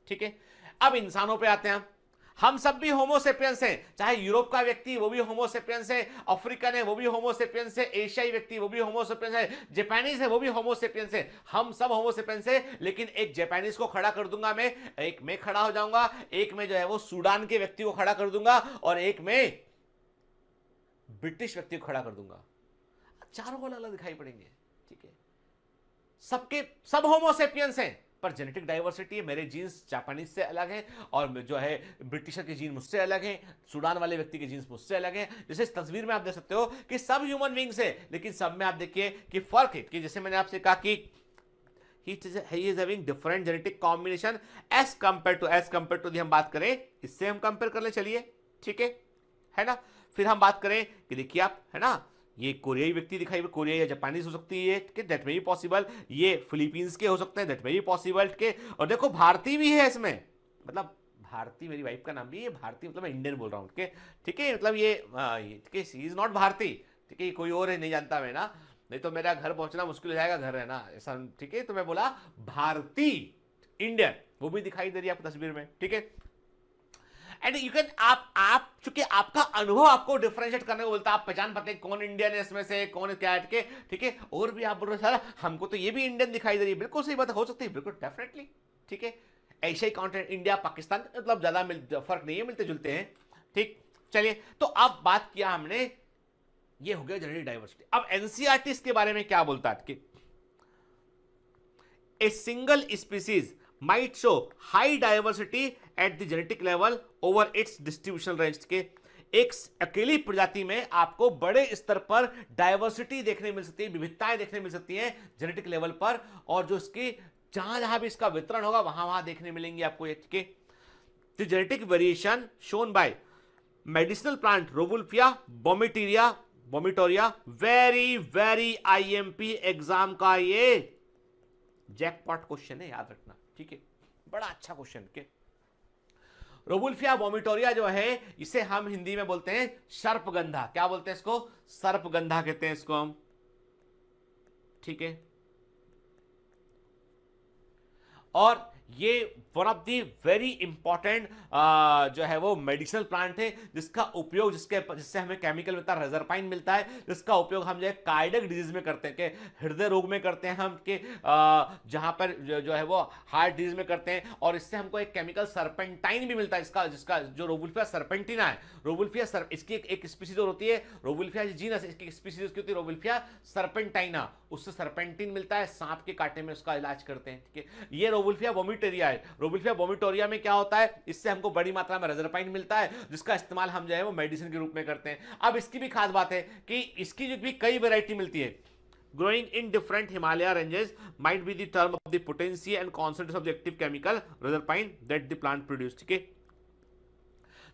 ठीक है। अब इंसानों पे आते हैं हम सब भी होमोसेपियंस हैं, चाहे यूरोप का व्यक्ति वो भी होमोसेपियंस है, अफ्रीकन है वो भी होमोसेपियंस है, एशियाई व्यक्ति वो भी होमोसेपियंस है, जापानीज है वो भी होमोसेपियंस है, हम सब होमोसेपियंस है। लेकिन एक जापानीज को खड़ा कर दूंगा मैं, एक में खड़ा हो जाऊंगा, एक में जो है वो सूडान के व्यक्ति को खड़ा कर दूंगा, और एक में ब्रिटिश व्यक्ति को खड़ा कर दूंगा, चारों को अलग अलग दिखाई पड़ेंगे, ठीक है। सबके सब होमोसेपियंस हैं, पर जेनेटिक डाइवर्सिटी है। मेरे जीन्स जापानीज से अलग है, और जो है ब्रिटिशर के जीन मुझसे अलग हैं, सूडान वाले व्यक्ति के जीन्स मुझसे अलग हैं। जैसे इस तस्वीर में आप देख सकते हो कि सब ह्यूमन बींग्स है, लेकिन सब में आप देखिए कि फर्क है, कि जैसे मैंने आपसे कहा कि he is having different genetic combination as compared to हम बात करें, इससे हम कंपेयर कर ले, चलिए, ठीक है ना। फिर हम बात करें कि देखिए आप, है ना, ये कोरियाई व्यक्ति दिखाई, कोरियाई या जापानीज हो सकती है, कि दैट में भी पॉसिबल, ये फिलीपींस के हो सकते हैं, दैट में भी पॉसिबल के, और देखो भारतीय भी है इसमें, मतलब भारती, मेरी वाइफ का नाम भी है भारती, मतलब मैं इंडियन बोल रहा हूँ, ठीक है, मतलब ये ठीक है, शी इज नॉट भारती, ठीक है, कोई और है, नहीं जानता मैं ना, नहीं तो मेरा घर पहुंचना मुश्किल हो जाएगा, घर है ना ऐसा, ठीक है। तो मैं बोला भारती, इंडियन, वो भी दिखाई दे रही है आपको तस्वीर में, ठीक है। एंड यू कैन, आप चूंकि आपका अनुभव आपको डिफरेंशिएट करने को बोलता है, आप पहचान पाते हैं कौन इंडियन है इसमें से, कौन क्या है, ठीक है। और भी आप बोल रहे सर हमको तो ये भी इंडियन दिखाई दे रही है, बिल्कुल सही बात हो सकती है, बिल्कुल डेफिनेटली, ठीक है। एशियाई कॉन्टिनेंट, इंडिया पाकिस्तान, मतलब ज्यादा फर्क नहीं है, मिलते जुलते हैं, ठीक। चलिए, तो अब बात किया हमने, ये हो गया जेनेटिक डाइवर्सिटी। अब एनसीईआरटी इसके बारे में क्या बोलता है कि a single species might show high diversity at the genetic level over it's distribution range, के एक अकेली प्रजाति में आपको बड़े स्तर पर डाइवर्सिटी देखने मिल सकती है, विविधताएं देखने मिल सकती हैं जेनेटिक लेवल पर, और जो इसकी जहां जहां भी इसका वितरण होगा वहां वहां देखने मिलेंगे आपको, के the genetic variation shown by medicinal plant rauvolfia vomitoria, very IMP exam का ये जैकपॉट क्वेश्चन है, याद रखना, ठीक है, बड़ा अच्छा क्वेश्चन के। रोवुल्फिया वोमिटोरिया जो है, इसे हम हिंदी में बोलते हैं सर्पगंधा, क्या बोलते हैं इसको, सर्पगंधा कहते हैं इसको हम, ठीक है। और ये one of the very important जो है वो मेडिसिनल प्लांट है, जिसका उपयोग, जिससे हमें केमिकल मिलता है, रेजरपाइन मिलता है, जिसका उपयोग हम जो है कार्डियक डिजीज में करते हैं, कि हृदय रोग में करते हैं हम, के जहां पर जो है वो हार्ट डिजीज में करते हैं, और इससे हमको एक केमिकल सर्पेंटाइन भी मिलता है, जिसका जो रोवुल्फिया सर्पेंटिना है, रोवुल्फिया इसकी एक स्पीसीज और होती है, रोवुल्फिया जीनस, इसकी स्पीसीज की होती है रोवुल्फिया सर्पेंटाइना, उससे सर्पेंटिन मिलता है, सांप के कांटे में उसका इलाज करते हैं, ठीक है। ये रोवुल्फिया वोमिटोरिया है। रोवुल्फिया वोमिटोरिया में क्या होता है, इससे हमको बड़ी मात्रा में रेजरपाइन मिलता है, जिसका इस्तेमाल हम जो है वो मेडिसिन के रूप में करते हैं। अब इसकी भी खास बात है कि इसकी जो भी कई वैरायटी मिलती है, growing in different Himalaya ranges might be the term of the potency and concentration of the active chemical reserpine that the plant produce, ठीक है।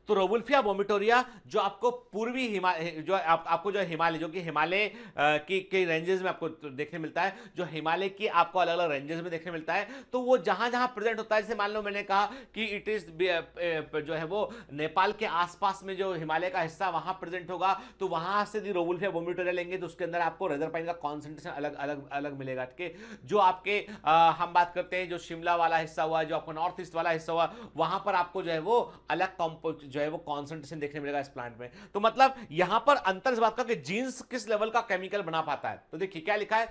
तो रोवुल्फिया वोमिटोरिया जो आपको पूर्वी हिमालय, जो आपको जो हिमालय, जो कि हिमालय की रेंजेस में आपको देखने मिलता है, जो हिमालय की आपको अलग अलग रेंजेस में देखने मिलता है, तो वो जहां जहां प्रेजेंट होता है, जैसे मान लो मैंने कहा कि इट इज जो है वो नेपाल के आसपास में जो हिमालय का हिस्सा वहां प्रेजेंट होगा, तो वहां से यदि रोवुल्फिया वोमिटोरिया लेंगे तो उसके अंदर आपको रेजरपाइन का कॉन्सेंट्रेशन अलग अलग अलग मिलेगा, ठीक है। जो आपके हम बात करते हैं जो शिमला वाला हिस्सा हुआ, जो आपको नॉर्थ ईस्ट वाला हिस्सा हुआ, वहां पर आपको जो है वो अलग कंपोज जो है वो कॉन्सेंट्रेशन देखने मिलेगा इस प्लांट में। तो मतलब यहां पर अंतर इस बात का कि जीन्स किस लेवल का केमिकल बना पाता है। तो देखिए क्या लिखा है,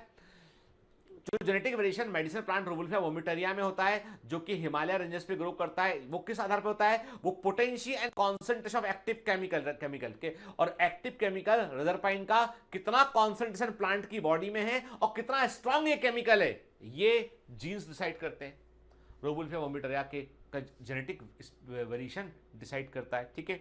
जो genetic variation medicinal plant rauvolfia vomitoria में होता है, जो कि हिमालय रेंजेस पे ग्रो करता है, वो किस आधार पे होता है, वो potential and concentration of active chemical के, और एक्टिव केमिकल रेजरपाइन का कितना कॉन्सेंट्रेशन प्लांट की बॉडी में है और कितना स्ट्रांग ये केमिकल है, ये जीन्स डिसाइड करते हैं। रोवुल्फिया वोमिटोरिया के जेनेटिक वेरिएशन डिसाइड करता है, ठीक है।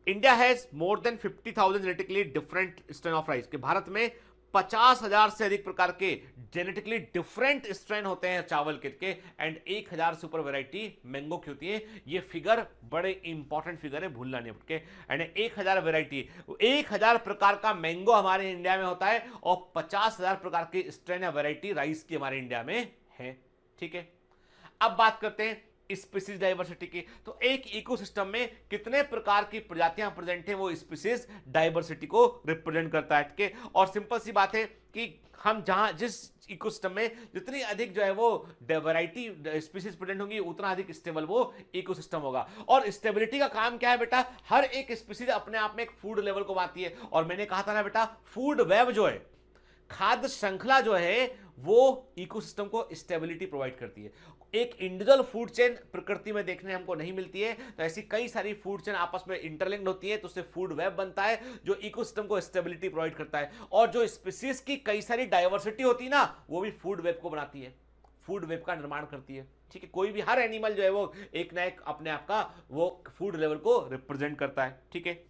India has more than 50,000 genetically different strain of rice, के भारत में 50,000 से अधिक प्रकार के जेनेटिकली डिफरेंट स्ट्रेन होते हैं चावल के, एंड 1,000 सुपर वैरायटी मैंगो की होती है। ये फिगर बड़े इंपॉर्टेंट फिगर है, भूलना नहीं के, एंड 1,000 वैरायटी, 1,000 प्रकार का मैंगो हमारे इंडिया में होता है, और 50,000 प्रकार की स्ट्रेन या वैरायटी राइस की हमारे इंडिया में है, ठीक है। अब बात करते हैं स्पीसीज डाइवर्सिटी की। तो एक इकोसिस्टम में कितने प्रकार की प्रजातियां प्रेजेंट हैं, वो स्पीसीज डाइवर्सिटी को रिप्रेजेंट करता है, ठीक है। और सिंपल सी बात है कि हम जहां जिस इकोसिस्टम में जितनी अधिक जो है वो वैरायटी स्पीसीज प्रेजेंट होंगी, उतना अधिक स्टेबल वो इकोसिस्टम होगा। और स्टेबिलिटी का काम क्या है बेटा, हर एक स्पीसीज अपने आप में एक फूड लेवल को बांधती है। और मैंने कहा था ना बेटा, फूड वेब जो है, खाद्य श्रृंखला जो है, वो इकोसिस्टम को स्टेबिलिटी प्रोवाइड करती है। एक इंडिविजुअल फूड चेन प्रकृति में देखने हमको नहीं मिलती है, तो ऐसी कई सारी फूड चेन आपस में इंटरलिंक्ड होती है, तो उससे फूड वेब बनता है जो इकोसिस्टम को स्टेबिलिटी प्रोवाइड करता है। और जो स्पीसीज की कई सारी डाइवर्सिटी होती है ना, वो भी फूड वेब को बनाती है, फूड वेब का निर्माण करती है। ठीक है, कोई भी हर एनिमल जो है वो एक ना एक अपने आप का वो फूड लेवल को रिप्रेजेंट करता है। ठीक है,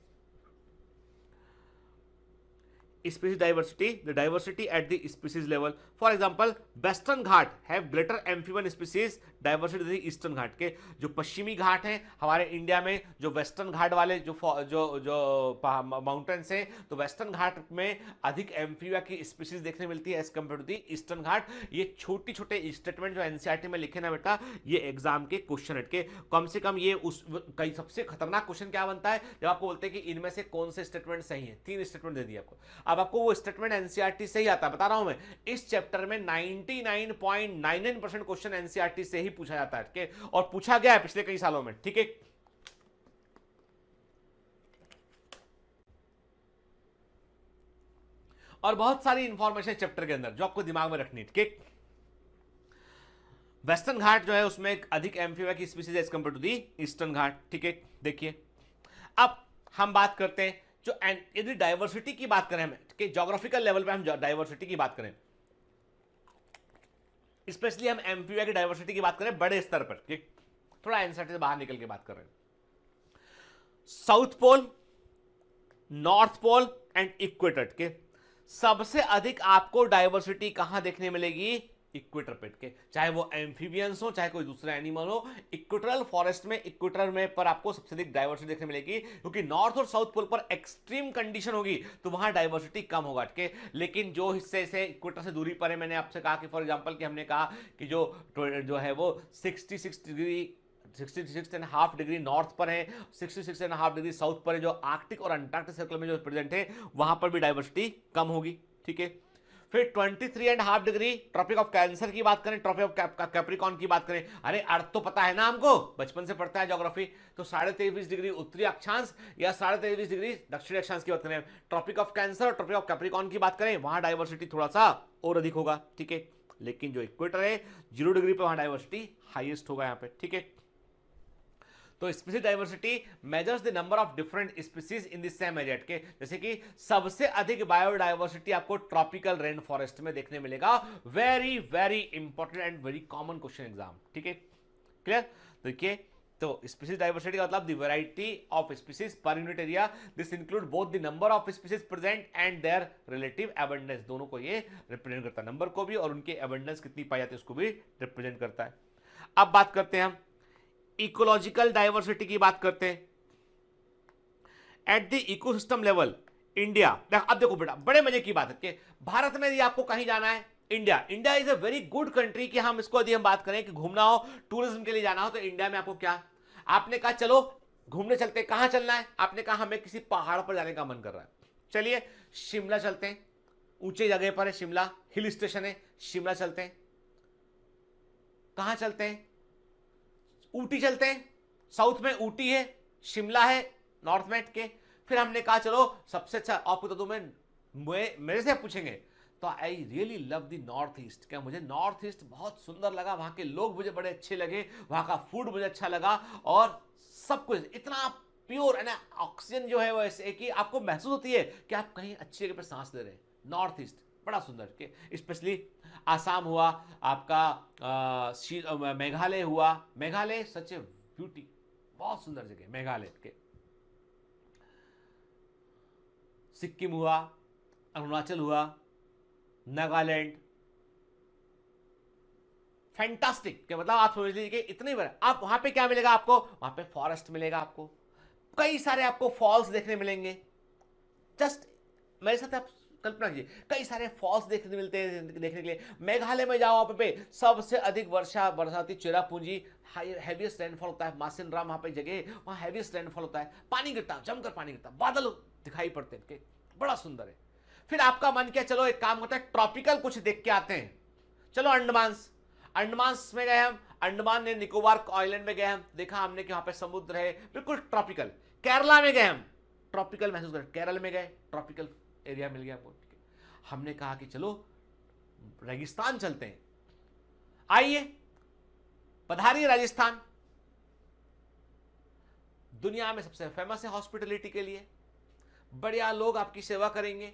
species diversity, the diversity at the species level. For example, Western Ghat have greater amphibian species diversity than the Eastern Ghat के जो पश्चिमी घाट हैं हमारे इंडिया में, जो वेस्टर्न घाट वाले जो माउंटेन्स हैं, तो वेस्टर्न घाट में अधिक एम्फीबिया की स्पीसीज देखने मिलती है as compare to the Eastern Ghat. ये छोटी छोटे स्टेटमेंट जो एनसीईआरटी में लिखे ना बेटा, ये एग्जाम के क्वेश्चन हट के कम से कम ये उस कई सबसे खतरनाक क्वेश्चन क्या बनता है जब आपको बोलते हैं कि इनमें से कौन से स्टेटमेंट सही है। 3 स्टेटमेंट दे दिए आपको, अब आपको वो स्टेटमेंट एनसीईआरटी से ही आता है। बता रहा हूं मैं, इस चैप्टर में 99.99% क्वेश्चन एनसीईआरटी से ही पूछा जाता है। ठीक है, और पूछा गया है पिछले कई सालों में। ठीक है, और बहुत सारी इंफॉर्मेशन चैप्टर के अंदर जो आपको दिमाग में रखनी है। ठीक है, वेस्टर्न घाट जो है उसमें एक अधिक एम्फीबिया की species as compare to the Eastern Ghat. ठीक है, देखिए अब हम बात करते हैं जो यदि डाइवर्सिटी की बात करें, कि ज्योग्राफिकल लेवल पे हम डाइवर्सिटी की बात करें, स्पेशली हम एम्फीबिया की डाइवर्सिटी की बात करें बड़े स्तर पर, थोड़ा एनसीईआरटी से बाहर निकल के बात कर रहे हैं, south pole, north pole and equator के सबसे अधिक आपको डाइवर्सिटी कहां देखने मिलेगी? इक्वेटर पे के, चाहे वो एम्फीबियंस हो चाहे कोई दूसरा एनिमल हो, इक्वेटरल फॉरेस्ट में, इक्वेटर में पर आपको सबसे अधिक डाइवर्सिटी देखने मिलेगी, क्योंकि नॉर्थ और साउथ पोल पर एक्सट्रीम कंडीशन होगी तो वहां डाइवर्सिटी कम होगा। ठीक है, लेकिन जो हिस्से से इक्वेटर से दूरी पर है, मैंने आपसे कहा कि फॉर एग्जांपल कि हमने कहा कि जो है वो 66 डिग्री 66.5 डिग्री नॉर्थ पर है, 66.5 डिग्री साउथ पर है, जो आर्कटिक और अंटार्कटिक सर्कल में जो प्रेजेंट है वहां पर भी डाइवर्सिटी कम होगी। ठीक है, फिर 23.5 डिग्री ट्रॉपिक ऑफ कैंसर की बात करें, ट्रॉपिक ऑफ कैप्रिकॉर्न की बात करें, अरे अर्थ तो पता है ना हमको, बचपन से पढ़ता है ज्योग्राफी, तो 23.5 डिग्री उत्तरी अक्षांश या 23.5 डिग्री दक्षिणी अक्षांश की बात करें, ट्रॉपिक ऑफ कैंसर और ट्रॉपिक ऑफ कैप्रिकॉर्न की बात करें, वहां डाइवर्सिटी थोड़ा सा और अधिक होगा। ठीक है, लेकिन जो इक्वेटर है 0 डिग्री पे वहां डाइवर्सिटी हाईएस्ट होगा यहाँ पे। ठीक है, तो species diversity measures the number of different species in the same area के, जैसे कि सबसे अधिक बायोडाइवर्सिटी आपको ट्रॉपिकल रेन फॉरेस्ट में देखने मिलेगा। Very very important and very common question exam. ठीक है, क्लियर? देखिए, तो स्पीसीज डाइवर्सिटी का मतलब the variety of species per unit area, this include both the number of species present and there relative abundance, दोनों को ये रिप्रेजेंट करता है, नंबर को भी और उनके एबंडेंस कितनी पाई जाती है उसको भी रिप्रेजेंट करता है। अब बात करते हैं हम इकोलॉजिकल डाइवर्सिटी की बात करते हैं at the ecosystem level India. अब देखो बेटा, बड़े मजे की बात है कि भारत में यदि आपको कहीं जाना है, India is a very good country कि हम इसको यदि हम बात करें कि घूमना हो, टूरिज्म के लिए जाना हो, तो इंडिया में आपको क्या, आपने कहा चलो घूमने चलते, कहां चलना है? आपने कहा हमें किसी पहाड़ पर जाने का मन कर रहा है, चलिए शिमला चलते हैं, ऊंचे जगह पर है शिमला, हिल स्टेशन है, शिमला चलते हैं। कहां चलते हैं? ऊटी चलते हैं, साउथ में ऊटी है, शिमला है नॉर्थ में के। फिर हमने कहा चलो सबसे अच्छा आपको तो मेरे से पूछेंगे तो I really love the north east, क्या मुझे नॉर्थ ईस्ट बहुत सुंदर लगा, वहां के लोग मुझे बड़े अच्छे लगे, वहां का फूड मुझे अच्छा लगा, और सब कुछ इतना प्योर है ना, ऑक्सीजन जो है वो ऐसे कि आपको महसूस होती है कि आप कहीं अच्छी जगह पर सांस ले रहे हैं। नॉर्थ ईस्ट बड़ा सुंदर के, स्पेशली आसाम हुआ आपका, मेघालय हुआ, मेघालय सच ए ब्यूटी, बहुत सुंदर जगह मेघालय के, सिक्किम हुआ, अरुणाचल हुआ, नागालैंड, फैंटास्टिक के मतलब आप समझ लीजिए कि इतनी बड़ा, आप वहां पे क्या मिलेगा आपको? वहां पे फॉरेस्ट मिलेगा आपको, कई सारे आपको फॉल्स देखने मिलेंगे। जस्ट मेरे साथ आप कल्पना कीजिए, कई सारे फॉल्स देखने मिलते हैं देखने के लिए। मेघालय में जाओ, वहां पे सबसे अधिक वर्षा बरसाती चेरापूंजी, हैवीएस्ट रेनफॉल होता है, मासिन राम वहां पे जगह, वहां हैवीएस्ट रेनफॉल होता है, पानी गिरता, जमकर पानी गिरता, बादल दिखाई पड़ते हैं, बड़ा सुंदर है। फिर आपका मन किया चलो एक काम करते हैं, ट्रॉपिकल कुछ देख के आते हैं, चलो अंडमान में गए हम, अंडमान ने निकोबार आइलैंड में गए हम, देखा हमने कि वहां पे समुद्र है, बिल्कुल ट्रॉपिकल। केरला में गए हम, ट्रॉपिकल महसूस कर, केरल में गए ट्रॉपिकल एरिया मिल गया आपको। हमने कहा कि चलो रेगिस्तान चलते हैं। आइए, पधारिए राजस्थान, दुनिया में सबसे फेमस है हॉस्पिटलिटी के लिए, बढ़िया लोग आपकी सेवा करेंगे,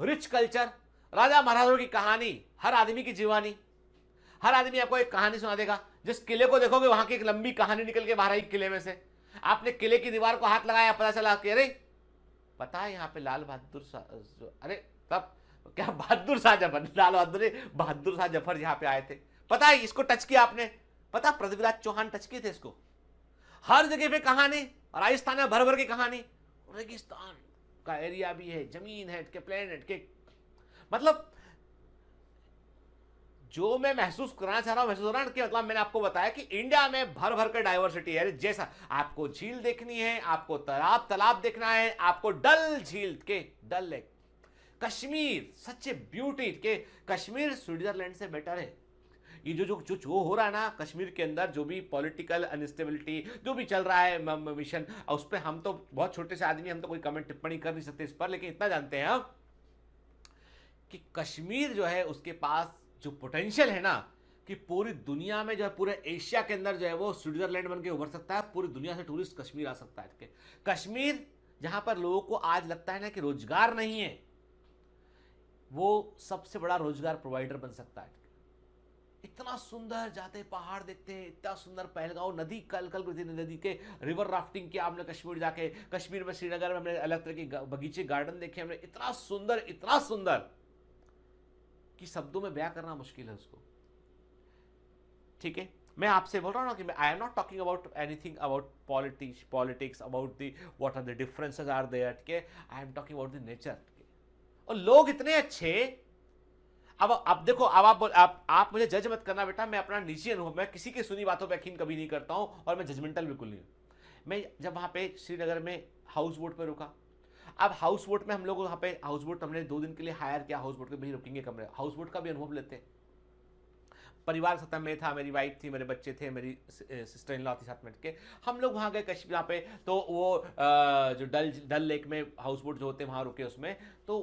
रिच कल्चर, राजा महाराजों की कहानी, हर आदमी की जीवानी, हर आदमी आपको एक कहानी सुना देगा। जिस किले को देखोगे वहां की एक लंबी कहानी निकल के बाहर आई किले में से। आपने किले की दीवार को हाथ लगाया, पता चला कि अरे पता है यहाँ पे लाल बहादुर शाह, अरे तब क्या बहादुर शाह जफर, लाल बहादुर शाह जफर यहाँ पे आए थे, पता है इसको टच किया आपने, पता पृथ्वीराज चौहान टच किए थे इसको। हर जगह पे कहानी, राजस्थान में भर भर की कहानी, रेगिस्तान का एरिया भी है, जमीन है, के प्लेनेट के, मतलब जो मैं महसूस कराना चाह रहा हूं, महसूस हो रहा है कि मतलब मैंने आपको बताया कि इंडिया में भर भर कर डाइवर्सिटी है। जैसा आपको झील देखनी है, आपको तालाब देखना है, आपको डल झील के डल लेक, कश्मीर सच ए ब्यूटी के, कश्मीर स्विट्जरलैंड से बेटर है। ये जो हो रहा है ना कश्मीर के अंदर, जो भी पॉलिटिकल अनस्टेबिलिटी जो भी चल रहा है मिशन, उस पर हम तो बहुत छोटे से आदमी, हम तो कोई कमेंट टिप्पणी कर नहीं सकते इस पर, लेकिन इतना जानते हैं हम कि कश्मीर जो है उसके पास जो पोटेंशियल है ना, कि पूरी दुनिया में जो है, पूरे एशिया के अंदर जो है वो स्विट्जरलैंड बन के उभर सकता है। पूरी दुनिया से टूरिस्ट कश्मीर आ सकता है। कश्मीर जहां पर लोगों को आज लगता है ना कि रोजगार नहीं है, वो सबसे बड़ा रोजगार प्रोवाइडर बन सकता है। इतना सुंदर जाते पहाड़ देखते हैं, इतना सुंदर पहलगांव नदी, कल नदी के रिवर राफ्टिंग किया हमने कश्मीर जाके। कश्मीर में श्रीनगर में हमने अलग तरह के बगीचे गार्डन देखे हमने, इतना सुंदर कि शब्दों में बयां करना मुश्किल है उसको। ठीक है, मैं आपसे बोल रहा हूं ना कि I am not talking about anything about politics about the what are the differences are there, ठीक है, I am talking about the nature. और लोग इतने अच्छे, अब देखो, अब आप मुझे जज मत करना बेटा, मैं अपना निजी अनुभव, मैं किसी की सुनी बातों पे यकीन कभी नहीं करता हूं, और मैं जजमेंटल बिल्कुल नहीं हूं। मैं जब वहां पे श्रीनगर में हाउस बोट पे रुका, अब हाउस बोट में हम लोग वहां पे हाउस बोट हमने 2 दिन के लिए हायर किया, हाउस बोट के भाई रुकेंगे कमरे, हाउस बोट का भी अनुभव लेते हैं। परिवार साथ में था, मेरी वाइफ थी, मेरे बच्चे थे, मेरी सिस्टर इन लॉ थी साथ में के, हम लोग वहां गए कश्मीर। यहाँ पे तो वो जो डल लेक में हाउस बोट जो होते हैं वहां रुके, उसमें तो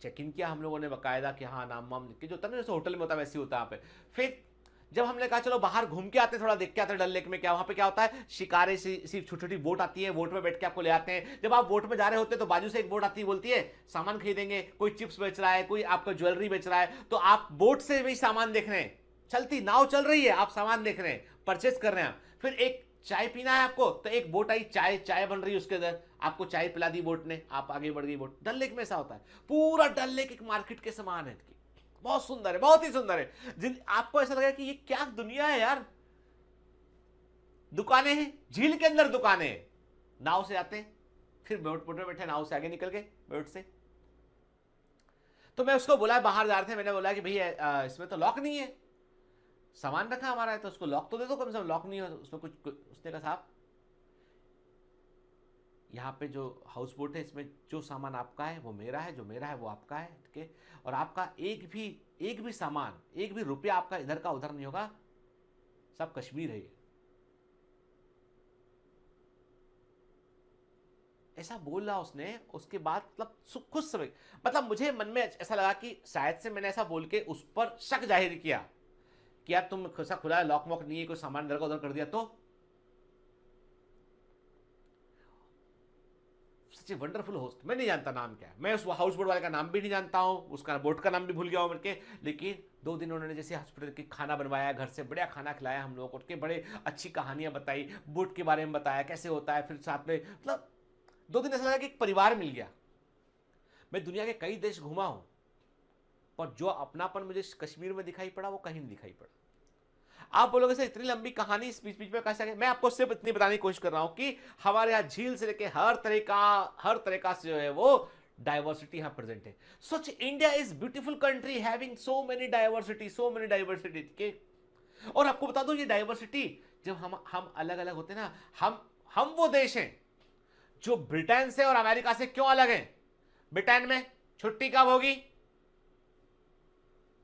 चेक इन किया हम लोगों ने बकायदा कि हाँ नाम वाम लिख के, जो होता है ना जैसे होटल में होता है वैसे ही होता है यहाँ पे। फिर जब हमने कहा चलो बाहर घूम के आते, थोड़ा देख के आते डल लेक में क्या, वहां पे क्या होता है, शिकारे से छोटी छोटी बोट आती है, बोट में बैठ के आपको ले आते हैं। जब आप बोट में जा रहे होते हैं तो बाजू से एक बोट आती है, बोलती है सामान खरीदेंगे, कोई चिप्स बेच रहा है, कोई आपका ज्वेलरी बेच रहा है, तो आप बोट से भी सामान देख रहे हैं, चलती नाव चल रही है, आप सामान देख रहे हैं, परचेस कर रहे हैं। फिर एक चाय पीना है आपको, तो एक बोट आई, चाय बन रही है उसके अंदर, आपको चाय पिला दी बोट ने, आप आगे बढ़ गई बोट। डल लेक में ऐसा होता है, पूरा डल लेक एक मार्केट के समान है, बहुत सुंदर है, बहुत ही सुंदर है। आपको ऐसा लगेगा कि ये क्या दुनिया है यार, दुकानें हैं, झील के अंदर दुकानें हैं, नाव से आते हैं, फिर बोट में बैठे, नाव से आगे निकल गए बोट से। तो मैं उसको बोला, बाहर जा रहे थे, मैंने बोला कि भैया इसमें तो लॉक नहीं है, सामान रखा हमारा है तो उसको लॉक तो दे दो कम से कम, लॉक नहीं है उसमें कुछ। उसने कहा साहब यहाँ पे जो हाउस बोट है इसमें जो सामान आपका है वो मेरा है, जो मेरा है वो आपका है, ठीक है, और आपका एक भी सामान, एक भी रुपया आपका इधर का उधर नहीं होगा, सब कश्मीर है ये। ऐसा बोल रहा उसने, उसके बाद मतलब खुद समय, मतलब मुझे मन में ऐसा लगा कि शायद से मैंने ऐसा बोल के उस पर शक जाहिर किया कि यार तुम ऐसा खुला है, लॉक वॉक नहीं है, कोई सामान इधर का उधर कर दिया तो। सच ए वंडरफुल होस्ट, मैं नहीं जानता नाम क्या है, मैं उस हाउस बोट वाले का नाम भी नहीं जानता हूँ, उसका बोट का नाम भी भूल गया हूँ मेरे के, लेकिन 2 दिन उन्होंने जैसे हॉस्पिटल के खाना बनवाया, घर से बढ़िया खाना खिलाया हम लोगों को, बड़े अच्छी कहानियां बताई, बोट के बारे में बताया कैसे होता है, फिर साथ में मतलब 2 दिन ऐसा लगा कि एक परिवार मिल गया। मैं दुनिया के कई देश घूमा हूं, पर जो अपनापन मुझे कश्मीर में दिखाई पड़ा वो कहीं नहीं दिखाई पड़ा। आप बोलोगे सर इतनी लंबी कहानी इस बीच में कैसे, मैं आपको सिर्फ इतनी बताने की कोशिश कर रहा हूं कि हमारे यहाँ झील से लेके हर तरह का जो है वो डाइवर्सिटी यहां प्रेजेंट है। Such India is beautiful country having so many diversity के। और आपको बता दो ये डाइवर्सिटी जब हम अलग अलग होते हैं ना, हम वो देश हैं जो ब्रिटेन से और अमेरिका से क्यों अलग हैं। ब्रिटेन में छुट्टी कब होगी,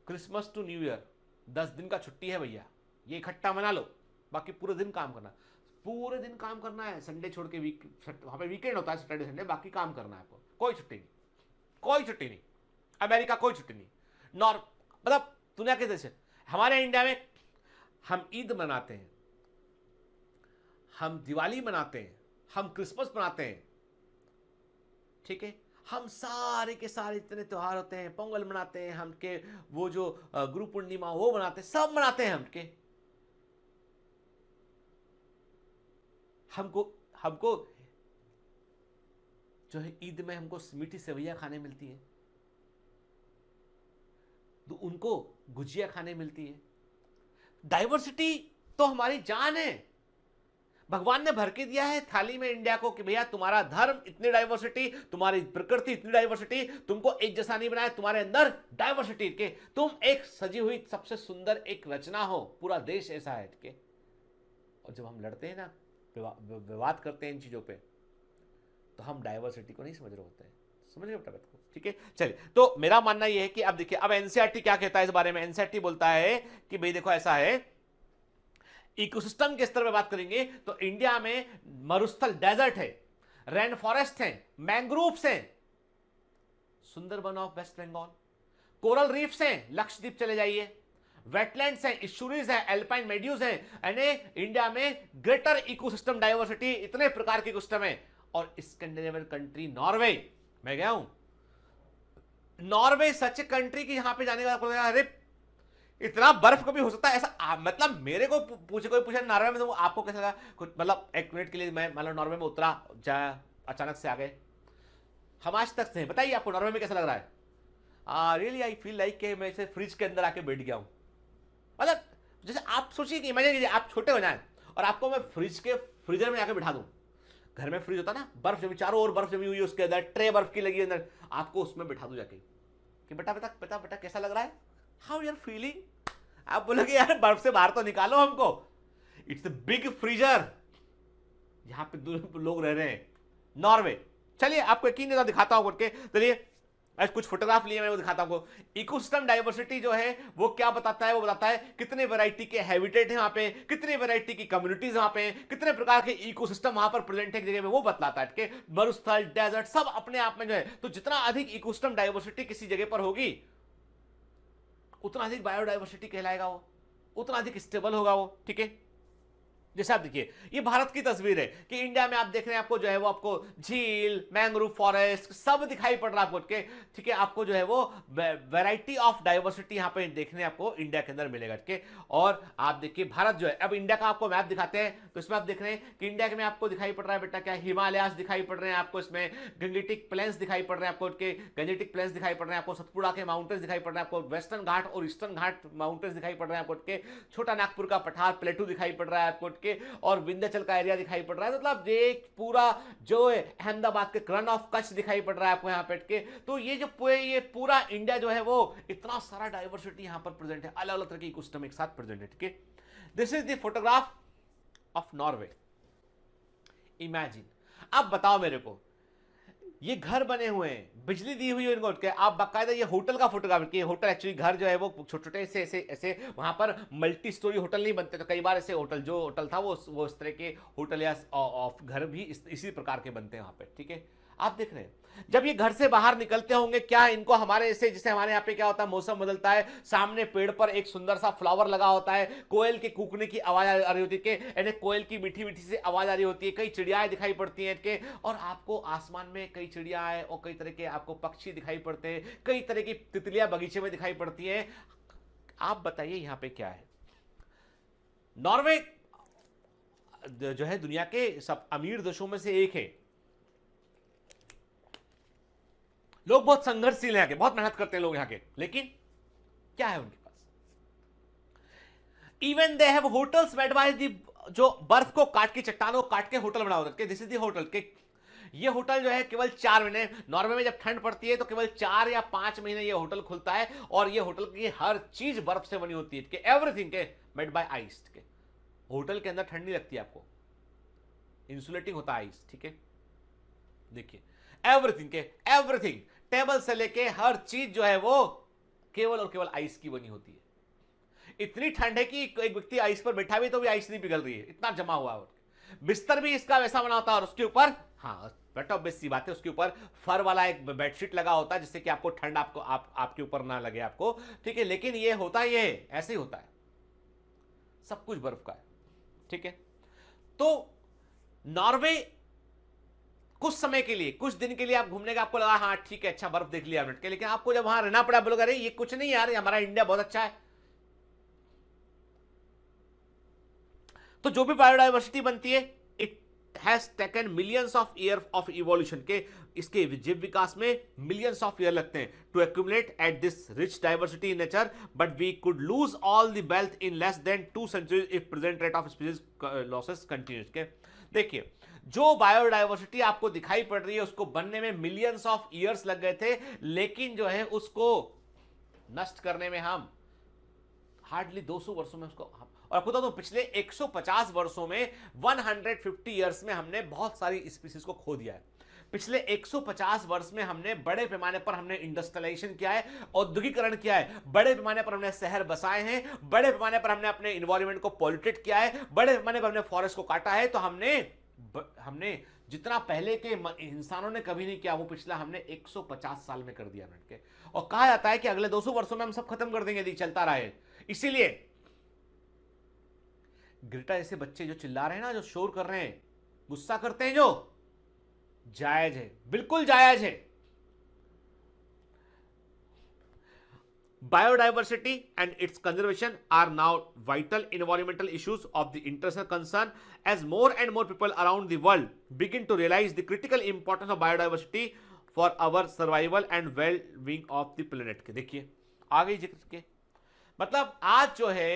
क्रिसमस टू न्यू ईयर, 10 दिन का छुट्टी है भैया, ये इकट्ठा मना लो, बाकी पूरे दिन काम करना है, संडे छोड़ के वहां पे वीकेंड होता है, सैटरडे संडे, बाकी काम करना है आपको, कोई छुट्टी नहीं। अमेरिका कोई छुट्टी नहीं, मतलब दुनिया के देश है। हमारे इंडिया में हम ईद मनाते हैं, हम दिवाली मनाते हैं, हम क्रिसमस मनाते हैं, ठीक है, हम सारे के सारे इतने त्योहार होते हैं, पोंगल मनाते हैं, हम के वो जो गुरु पूर्णिमा वो मनाते हैं, सब मनाते हैं हमको जो है ईद में हमको मीठी सेवैयां खाने मिलती है, तो उनको गुजिया खाने मिलती है। डाइवर्सिटी तो हमारी जान है, भगवान ने भर के दिया है थाली में इंडिया को कि भैया तुम्हारा धर्म इतनी डाइवर्सिटी, तुम्हारी प्रकृति इतनी डाइवर्सिटी, तुमको एक जैसा नहीं बनाया, तुम्हारे अंदर डाइवर्सिटी के तुम एक सजी हुई सबसे सुंदर एक रचना हो, पूरा देश ऐसा है के। और जब हम लड़ते हैं ना, विवाद करते हैं इन चीजों पे, तो हम डाइवर्सिटी को नहीं समझ रहे होते हैं। समझ रहे बेटा बात को, ठीक है। चलिए, तो मेरा मानना यह है कि अब देखिए, अब एनसीईआरटी क्या कहता है इस बारे में। एनसीईआरटी बोलता है कि भाई देखो ऐसा है, इकोसिस्टम के स्तर पे बात करेंगे तो इंडिया में मरुस्थल डेजर्ट है, रेन फॉरेस्ट है, मैंग्रोव्स हैं, Sundarban of West Bengal, coral reefs हैं, लक्षद्वीप चले जाइए, वेटलैंड्स हैं, इशूरीज हैं, एल्पाइन मेड्यूज हैं, यानी इंडिया में ग्रेटर इकोसिस्टम डाइवर्सिटी, इतने प्रकार के इकोसिस्टम है। और स्कैंडिनेवियन कंट्री नॉर्वे, मैं गया हूं नॉर्वे, सच कंट्री की यहां पे जाने का, अरे इतना बर्फ कभी हो सकता है ऐसा, मतलब मेरे को कोई पूछे नॉर्वे में, तो आपको कैसा लगा कुछ, मतलब एक मिनट के लिए मैं मतलब नॉर्वे में उतरा, अचानक से आ गए, हम आज तक से, बताइए आपको नॉर्वे में कैसा लग रहा है? रियली आई फील लाइक कि मैं इसे फ्रिज के अंदर आके बैठ गया हूं। मतलब जैसे आप सोचिए कि इमेजिन कीजिए आप छोटे हो जाए और आपको मैं फ्रीजर में आके बिठा दूं, घर में फ्रिज होता ना, बर्फ जमी, चारों ओर बर्फ जमी हुई है, उसके अंदर ट्रे बर्फ की लगी अंदर, आपको उसमें बिठा दूं जाके कि बेटा बेटा बेटा बेटा कैसा लग रहा है, हाउ यूर फीलिंग। आप बोलोगे यार बर्फ से बाहर तो निकालो हमको, इट्स अ बिग फ्रीजर, यहां पे लोग रह रहे हैं नॉर्वे। चलिए आपको यकीन नहीं दिखाता हूं करके, चलिए आज कुछ फोटोग्राफ लिए मैं वो दिखाता हूं। इकोसिस्टम डाइवर्सिटी जो है वो क्या बताता है, वो बताता है कितने वैरायटी के हैबिटेट है वहां पे, कितने वैरायटी की कम्युनिटीज वहां पे, कितने प्रकार के इकोसिस्टम वहां पर प्रेजेंट है जगह में, वो बतलाता है कि मरुस्थल, डेजर्ट सब अपने आप में जो है। तो जितना अधिक इकोसिस्टम डाइवर्सिटी किसी जगह पर होगी, उतना अधिक बायोडाइवर्सिटी कहलाएगा वो, उतना अधिक स्टेबल होगा वो, ठीक है। जैसे आप देखिए, ये भारत की तस्वीर है कि इंडिया में आप देख रहे हैं, आपको जो है वो आपको झील, मैंग्रोव फॉरेस्ट सब दिखाई पड़ रहा है आपको, ठीक है। आपको जो है वो वैरायटी ऑफ डाइवर्सिटी यहां पे देखने आपको इंडिया के अंदर मिलेगा, ठीक है। और आप देखिए भारत जो है, अब इंडिया का आपको मैप दिखाते हैं, तो इसमें आप देख रहे हैं कि इंडिया में आपको दिखाई पड़ रहा है बेटा क्या, हिमालयास दिखाई पड़ रहे हैं आपको, इसमें गंगेटिक प्लेन्स दिखाई पड़ रहे हैं आपको, गंगेटिक प्लेन्स दिखाई पड़ रहे हैं आपको, सतपुड़ा के माउंटेन्स दिखाई पड़ रहे हैं आपको, वेस्टर्न घाट और ईस्टर्न घाट माउंटेन्स दिखाई पड़ रहे हैं आपको, छोटा नागपुर का पठार प्लेटू दिखाई पड़ रहा है आपको, और विंध्याचल का एरिया दिखाई पड़ रहा है। मतलब ये पूरा जो है अहमदाबाद के रन ऑफ कच्छ दिखाई पड़ रहा है आपको यहाँ पे, तो ये पूरा इंडिया जो है वो इतना सारा डाइवर्सिटी यहाँ पर प्रेजेंट है, अलग अलग तरह के इकोसिस्टम एक साथ प्रेजेंट है, ठीक है। This is the photograph of Norway. Imagine, अब बताओ मेरे को, ये घर बने हुए हैं, बिजली दी हुई है इनको, आप बाकायदा ये होटल का फोटोग्राफ, कि होटल एक्चुअली घर जो है वो छोटे छोटे ऐसे वहां पर मल्टी स्टोरी होटल नहीं बनते, तो कई बार ऐसे होटल जो होटल था वो इस तरह के होटल या घर भी इसी प्रकार के बनते हैं वहां पे, ठीक है। आप देख रहे हैं जब ये घर से बाहर निकलते होंगे, क्या इनको हमारे ऐसे, जैसे हमारे यहाँ पे क्या होता है, मौसम बदलता है, सामने पेड़ पर एक सुंदर सा फ्लावर लगा होता है, कोयल के कूकने की आवाज आ रही होती है, कोयल की मीठी मीठी से आवाज आ रही होती है, कई चिड़ियाएं दिखाई पड़ती हैं के, और आपको आसमान में कई चिड़ियाएं और कई तरह के आपको पक्षी दिखाई पड़ते हैं, कई तरह की तितलियां बगीचे में दिखाई पड़ती हैं। आप बताइए यहाँ पे क्या है। नॉर्वे जो है दुनिया के सब अमीर देशों में से एक है, लोग बहुत संघर्षशील हैं, बहुत मेहनत करते हैं लोग यहाँ के, लेकिन क्या है उनके पास, even they have hotels made by the, जो बर्फ को काट के, चट्टानों को काट के होटल बना होता है, दिस इज द होटल के। ये होटल जो है केवल 4 महीने, नॉर्वे में जब ठंड पड़ती है तो केवल 4 या 5 महीने ये होटल खुलता है, और ये होटल की हर चीज बर्फ से बनी होती है, एवरीथिंग के मेड बाय आइस के। होटल के अंदर ठंड नहीं लगती आपको, इंसुलेटिंग होता है आइस, ठीक है। देखिए एवरीथिंग टेबल से लेके हर चीज जो है वो केवल और केवल आइस की बनी होती है। इतनी ठंड है कि एक व्यक्ति आइस पर बैठा भी तो भी आइस नहीं पिघल रही है, इतना जमा हुआ है। बिस्तर भी इसका वैसा बना होता है और उसके ऊपर, हाँ बेटा ऑब्वियस सी बात है, उसके ऊपर फर वाला एक बेडशीट लगा होता है जिससे कि आपको ठंड आपके ऊपर ना लगे आपको, ठीक है। लेकिन ये होता ही है, ऐसे ही होता है, सब कुछ बर्फ का है, ठीक है। तो नॉर्वे कुछ समय के लिए, कुछ दिन के लिए आप घूमने का, आपको लगा हाँ ठीक है अच्छा बर्फ देख लिया मिनट के, लेकिन आपको जब वहां रहना पड़ा बोलोगे अरे ये कुछ नहीं यार, हमारा इंडिया बहुत अच्छा है। तो जो भी बायोडाइवर्सिटी बनती है, it has taken millions of year of evolution, के इसके जीव विकास में मिलियंस ऑफ ईयर लगते हैं to accumulate at this rich diversity in nature, but we could lose all the wealth in less than 2 centuries if present rate of species losses continues के। देखिए जो biodiversity आपको दिखाई पड़ रही है उसको बनने में मिलियंस ऑफ ईयर्स लग गए थे, लेकिन जो है उसको नष्ट करने में हम हार्डली 200 वर्षों में उसको, और आपको बता दूं पिछले 150 वर्षों में 150 ईयर्स में हमने बहुत सारी स्पीसीज को खो दिया है। पिछले 150 वर्ष में हमने बड़े पैमाने पर हमने इंडस्ट्रियलाइजेशन किया है, औद्योगिकरण किया है, बड़े पैमाने पर हमने शहर बसाए हैं, बड़े पैमाने पर हमने अपने इन्वायरमेंट को पॉल्यूटेट किया है, बड़े पैमाने पर हमने फॉरेस्ट को काटा है। तो हमने जितना पहले के इंसानों ने कभी नहीं किया वो पिछला हमने 150 साल में कर दिया मिनट के। और कहा जाता है कि अगले 200 वर्षों में हम सब खत्म कर देंगे यदि चलता रहे। इसीलिए ग्रेटा जैसे बच्चे जो चिल्ला रहे हैं ना, जो शोर कर रहे हैं, गुस्सा करते हैं, जो जायज है, बिल्कुल जायज है। Biodiversity and its conservation are now vital environmental issues of the international concern as more and more people around the world begin to realize the critical importance of biodiversity for our survival and well-being of the planet। के देखिए आ गई जिक्र के, मतलब आज जो है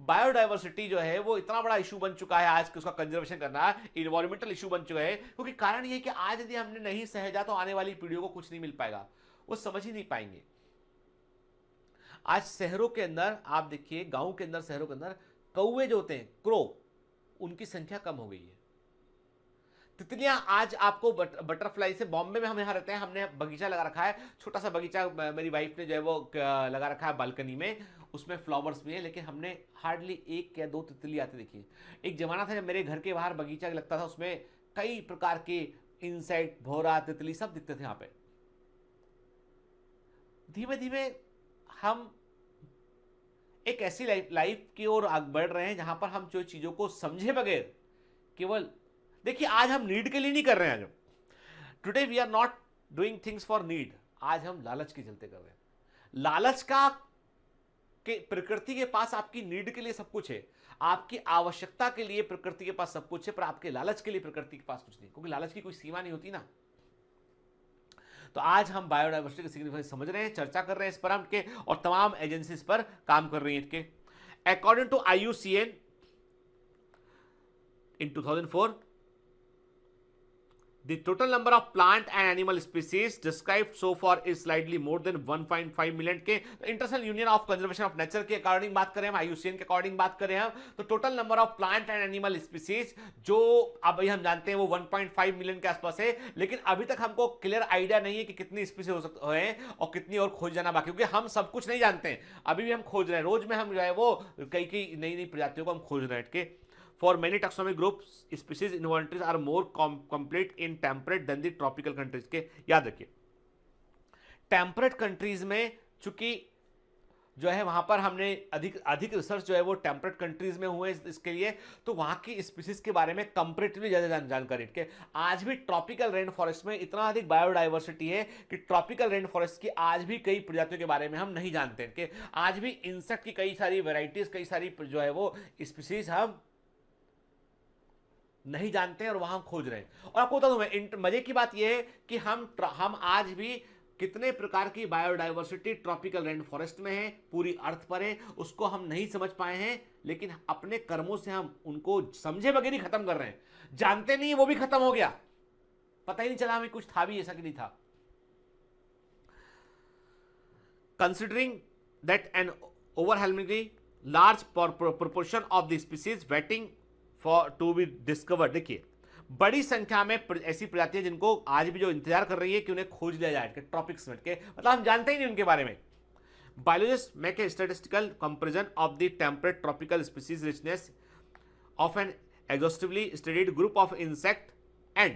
biodiversity जो है वो इतना बड़ा इशू बन चुका है आज कि उसका कंजर्वेशन करना इन्वायरमेंटल इशू बन चुका है, क्योंकि कारण ये है कि आज यदि हमने नहीं सहेजा तो आने वाली पीढ़ियों को कुछ नहीं मिल पाएगा, वो समझ ही नहीं पाएंगे। आज शहरों के अंदर आप देखिए, गांव के अंदर, शहरों के अंदर कौवे जो होते हैं, क्रो, उनकी संख्या कम हो गई है। तितलियां आज आपको बटरफ्लाई से, बॉम्बे में हम यहाँ रहते हैं, हमने बगीचा लगा रखा है, छोटा सा बगीचा मेरी वाइफ ने जो है वो लगा रखा है बालकनी में, उसमें फ्लावर्स भी है, लेकिन हमने हार्डली 1 या 2 तितली आते देखिए। एक जमाना था जब मेरे घर के बाहर बगीचा लगता था, उसमें कई प्रकार के इंसेक्ट, भौरा, तितली सब दिखते थे यहाँ पे। धीमे धीमे हम एक ऐसी लाइफ की ओर आगे बढ़ रहे हैं जहां पर हम जो चीजों को समझे बगैर केवल, देखिए आज हम नीड के लिए नहीं कर रहे हैं, today we are not doing things for need, आज हम लालच के चलते कर रहे हैं। लालच का कि प्रकृति के पास आपकी नीड के लिए सब कुछ है, आपकी आवश्यकता के लिए प्रकृति के पास सब कुछ है, पर आपके लालच के लिए प्रकृति के पास कुछ नहीं, क्योंकि लालच की कोई सीमा नहीं होती ना। तो आज हम बायोडाइवर्सिटी के सिग्निफिकेंस समझ रहे हैं, चर्चा कर रहे हैं इस पर हम के, और तमाम एजेंसीज पर काम कर रही हैं इसके। According to IUCN in 2004, the total number of plant and animal species described so far is slightly more than 1.5 million के। International union of conservation of nature के अकॉर्डिंग बात करें हम, IUCN के अकॉर्डिंग बात करें हम, तो total number of plant and animal species जो अभी हम जानते हैं वो 1.5 मिलियन के आसपास है, लेकिन अभी तक हमको क्लियर आइडिया नहीं है कि कितनी स्पीसीज हो सकते हैं और कितनी और खोज जाना बाकी, क्योंकि हम सब कुछ नहीं जानते हैं, अभी भी हम खोज रहे हैं, रोज में हम जो है वो कई नई प्रजातियों को हम खोज रहे हैं के। For many taxonomic groups, species inventories are more complete in temperate than the tropical countries के, याद रखिए टेम्परेट कंट्रीज में चूंकि जो है वहां पर हमने अधिक रिसर्च जो है वो टेम्परेट कंट्रीज में हुए इसके लिए, तो वहां की स्पीसीज के बारे में कंपेरेटिवली ज्यादा जानकारी के। आज भी ट्रॉपिकल रेन फॉरेस्ट में इतना अधिक बायोडाइवर्सिटी है कि ट्रॉपिकल रेन फॉरेस्ट की आज भी कई प्रजातियों के बारे में हम नहीं जानते कि आज भी इंसेक्ट की कई सारी वेराइटीज, कई सारी जो है वो स्पीसीज हम नहीं जानते हैं और वहां खोज रहे हैं। और आपको बता दूं मैं, मजे की बात यह है कि हम आज भी कितने प्रकार की बायोडाइवर्सिटी ट्रॉपिकल रेन फॉरेस्ट में है, पूरी अर्थ पर है, उसको हम नहीं समझ पाए हैं, लेकिन अपने कर्मों से हम उनको समझे बगैर ही खत्म कर रहे हैं। जानते नहीं वो भी खत्म हो गया, पता ही नहीं चला हमें कुछ था भी ऐसा कि नहीं था। Considering that an overwhelmingly large proportion of the species waiting for to be discovered, देखिए बड़ी संख्या में ऐसी प्रजातियां जिनको आज भी जो इंतजार कर रही है कि उन्हें खोज लिया जाए, ट्रॉपिक्स में के, मतलब हम जानते ही नहीं उनके बारे में। Biologist make a statistical comparison of the temperate tropical species richness of an exhaustively studied group of insect and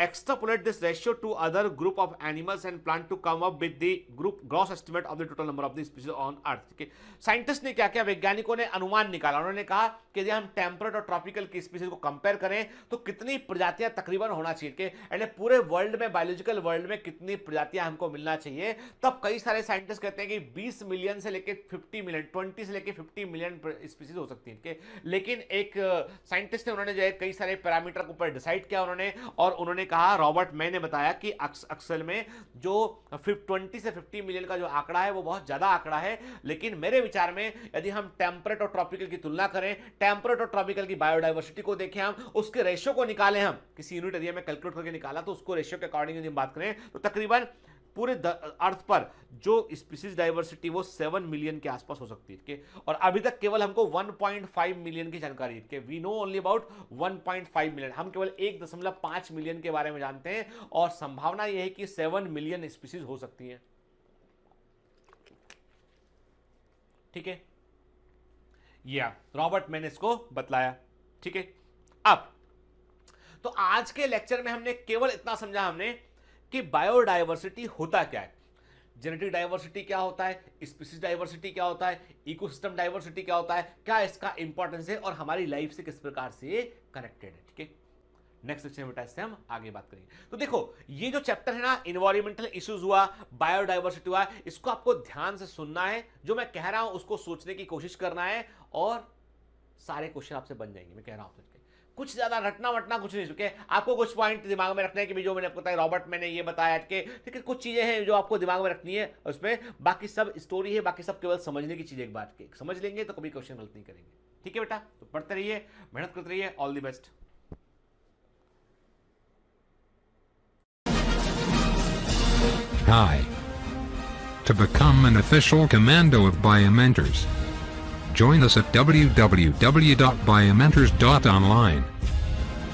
extrapolate this ratio to other group of animals and plan to come up with the group gross estimate of the total number of the species on earth. ठीक है, scientist ने क्या किया, वैज्ञानिकों ने अनुमान निकाला। उन्होंने कहा कि यदि हम टेम्परेट और ट्रॉपिकल की स्पीसीज को कंपेयर करें तो कितनी प्रजातियां तकरीबन होना चाहिए कि यानी पूरे वर्ल्ड में, बायोलॉजिकल वर्ल्ड में कितनी प्रजातियां हमको मिलना चाहिए। तब कई सारे साइंटिस्ट कहते हैं कि 20 मिलियन से लेकर 50 मिलियन, 20 से लेकर 50 मिलियन स्पीसीज हो सकती है। लेकिन एक साइंटिस्ट ने, उन्होंने जो है कई सारे पैरामीटर के ऊपर डिसाइड किया उन्होंने, और उन्होंने कहा, रॉबर्ट मे ने बताया कि अक्सर में जो 20 से 50 मिलियन का जो आंकड़ा है वो बहुत ज्यादा आंकड़ा है। लेकिन मेरे विचार में यदि हम टेम्परेट और ट्रॉपिकल की तुलना करें, टेम्परेट और ट्रॉपिकल की बायोडाइवर्सिटी को देखें, हम उसके रेशियो को निकालें, हम किसी यूनिट एरिया में कैलकुलेट करके निकाला, तो उसको रेशियो के अकॉर्डिंग यदि हम बात करें तो तकरीबन पूरे अर्थ पर जो स्पीसीज डाइवर्सिटी वो 7 मिलियन के आसपास हो सकती है। और अभी तक केवल हमको 1.5 मिलियन की जानकारी है। We know only about 1.5 million, हम केवल 1.5 मिलियन के बारे में जानते हैं, और संभावना यह है कि 7 मिलियन स्पीसीज हो सकती हैं। ठीक है, या रॉबर्ट मैंने इसको बतलाया। ठीक है, अब तो आज के लेक्चर में हमने केवल इतना समझा हमने कि बायोडाइवर्सिटी होता क्या है, जेनेटिक डाइवर्सिटी क्या होता है, स्पीसीज डाइवर्सिटी क्या होता है, इकोसिस्टम डाइवर्सिटी क्या होता है, क्या इसका इंपॉर्टेंस है और हमारी लाइफ से किस प्रकार से ये कनेक्टेड है। ठीक है, नेक्स्ट सेक्शन में बेटा इससे हम आगे बात करेंगे। तो देखो, ये जो चैप्टर है ना, इन्वायरमेंटल इश्यूज हुआ, बायोडाइवर्सिटी हुआ, इसको आपको ध्यान से सुनना है, जो मैं कह रहा हूं उसको सोचने की कोशिश करना है, और सारे क्वेश्चन आपसे बन जाएंगे। मैं कह रहा हूं कुछ ज्यादा रटना वटना कुछ नहीं, चुके आपको कुछ पॉइंट दिमाग में रखने के भी, जो मैंने आपको बताया, रॉबर्ट मैंने ये बताया कि ठीक है, कुछ चीजें हैं जो आपको दिमाग में रखनी है, उसमें बाकी सब स्टोरी है, बाकी सब केवल समझने की चीज। एक बात के समझ लेंगे तो कभी क्वेश्चन गलत नहीं करेंगे। ठीक है बेटा, तो पढ़ते रहिए, मेहनत करते रहिए, all the best. Hi. To become an official commando of Biomentors, join us at www.biomentors.online.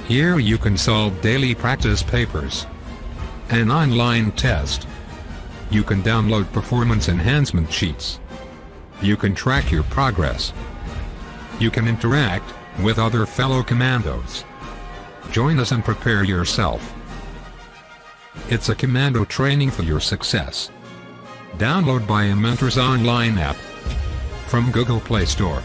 Here you can solve daily practice papers, an online test. You can download performance enhancement sheets. You can track your progress. You can interact with other fellow commandos. Join us and prepare yourself. It's a commando training for your success. Download Biomentors online app from Google Play Store.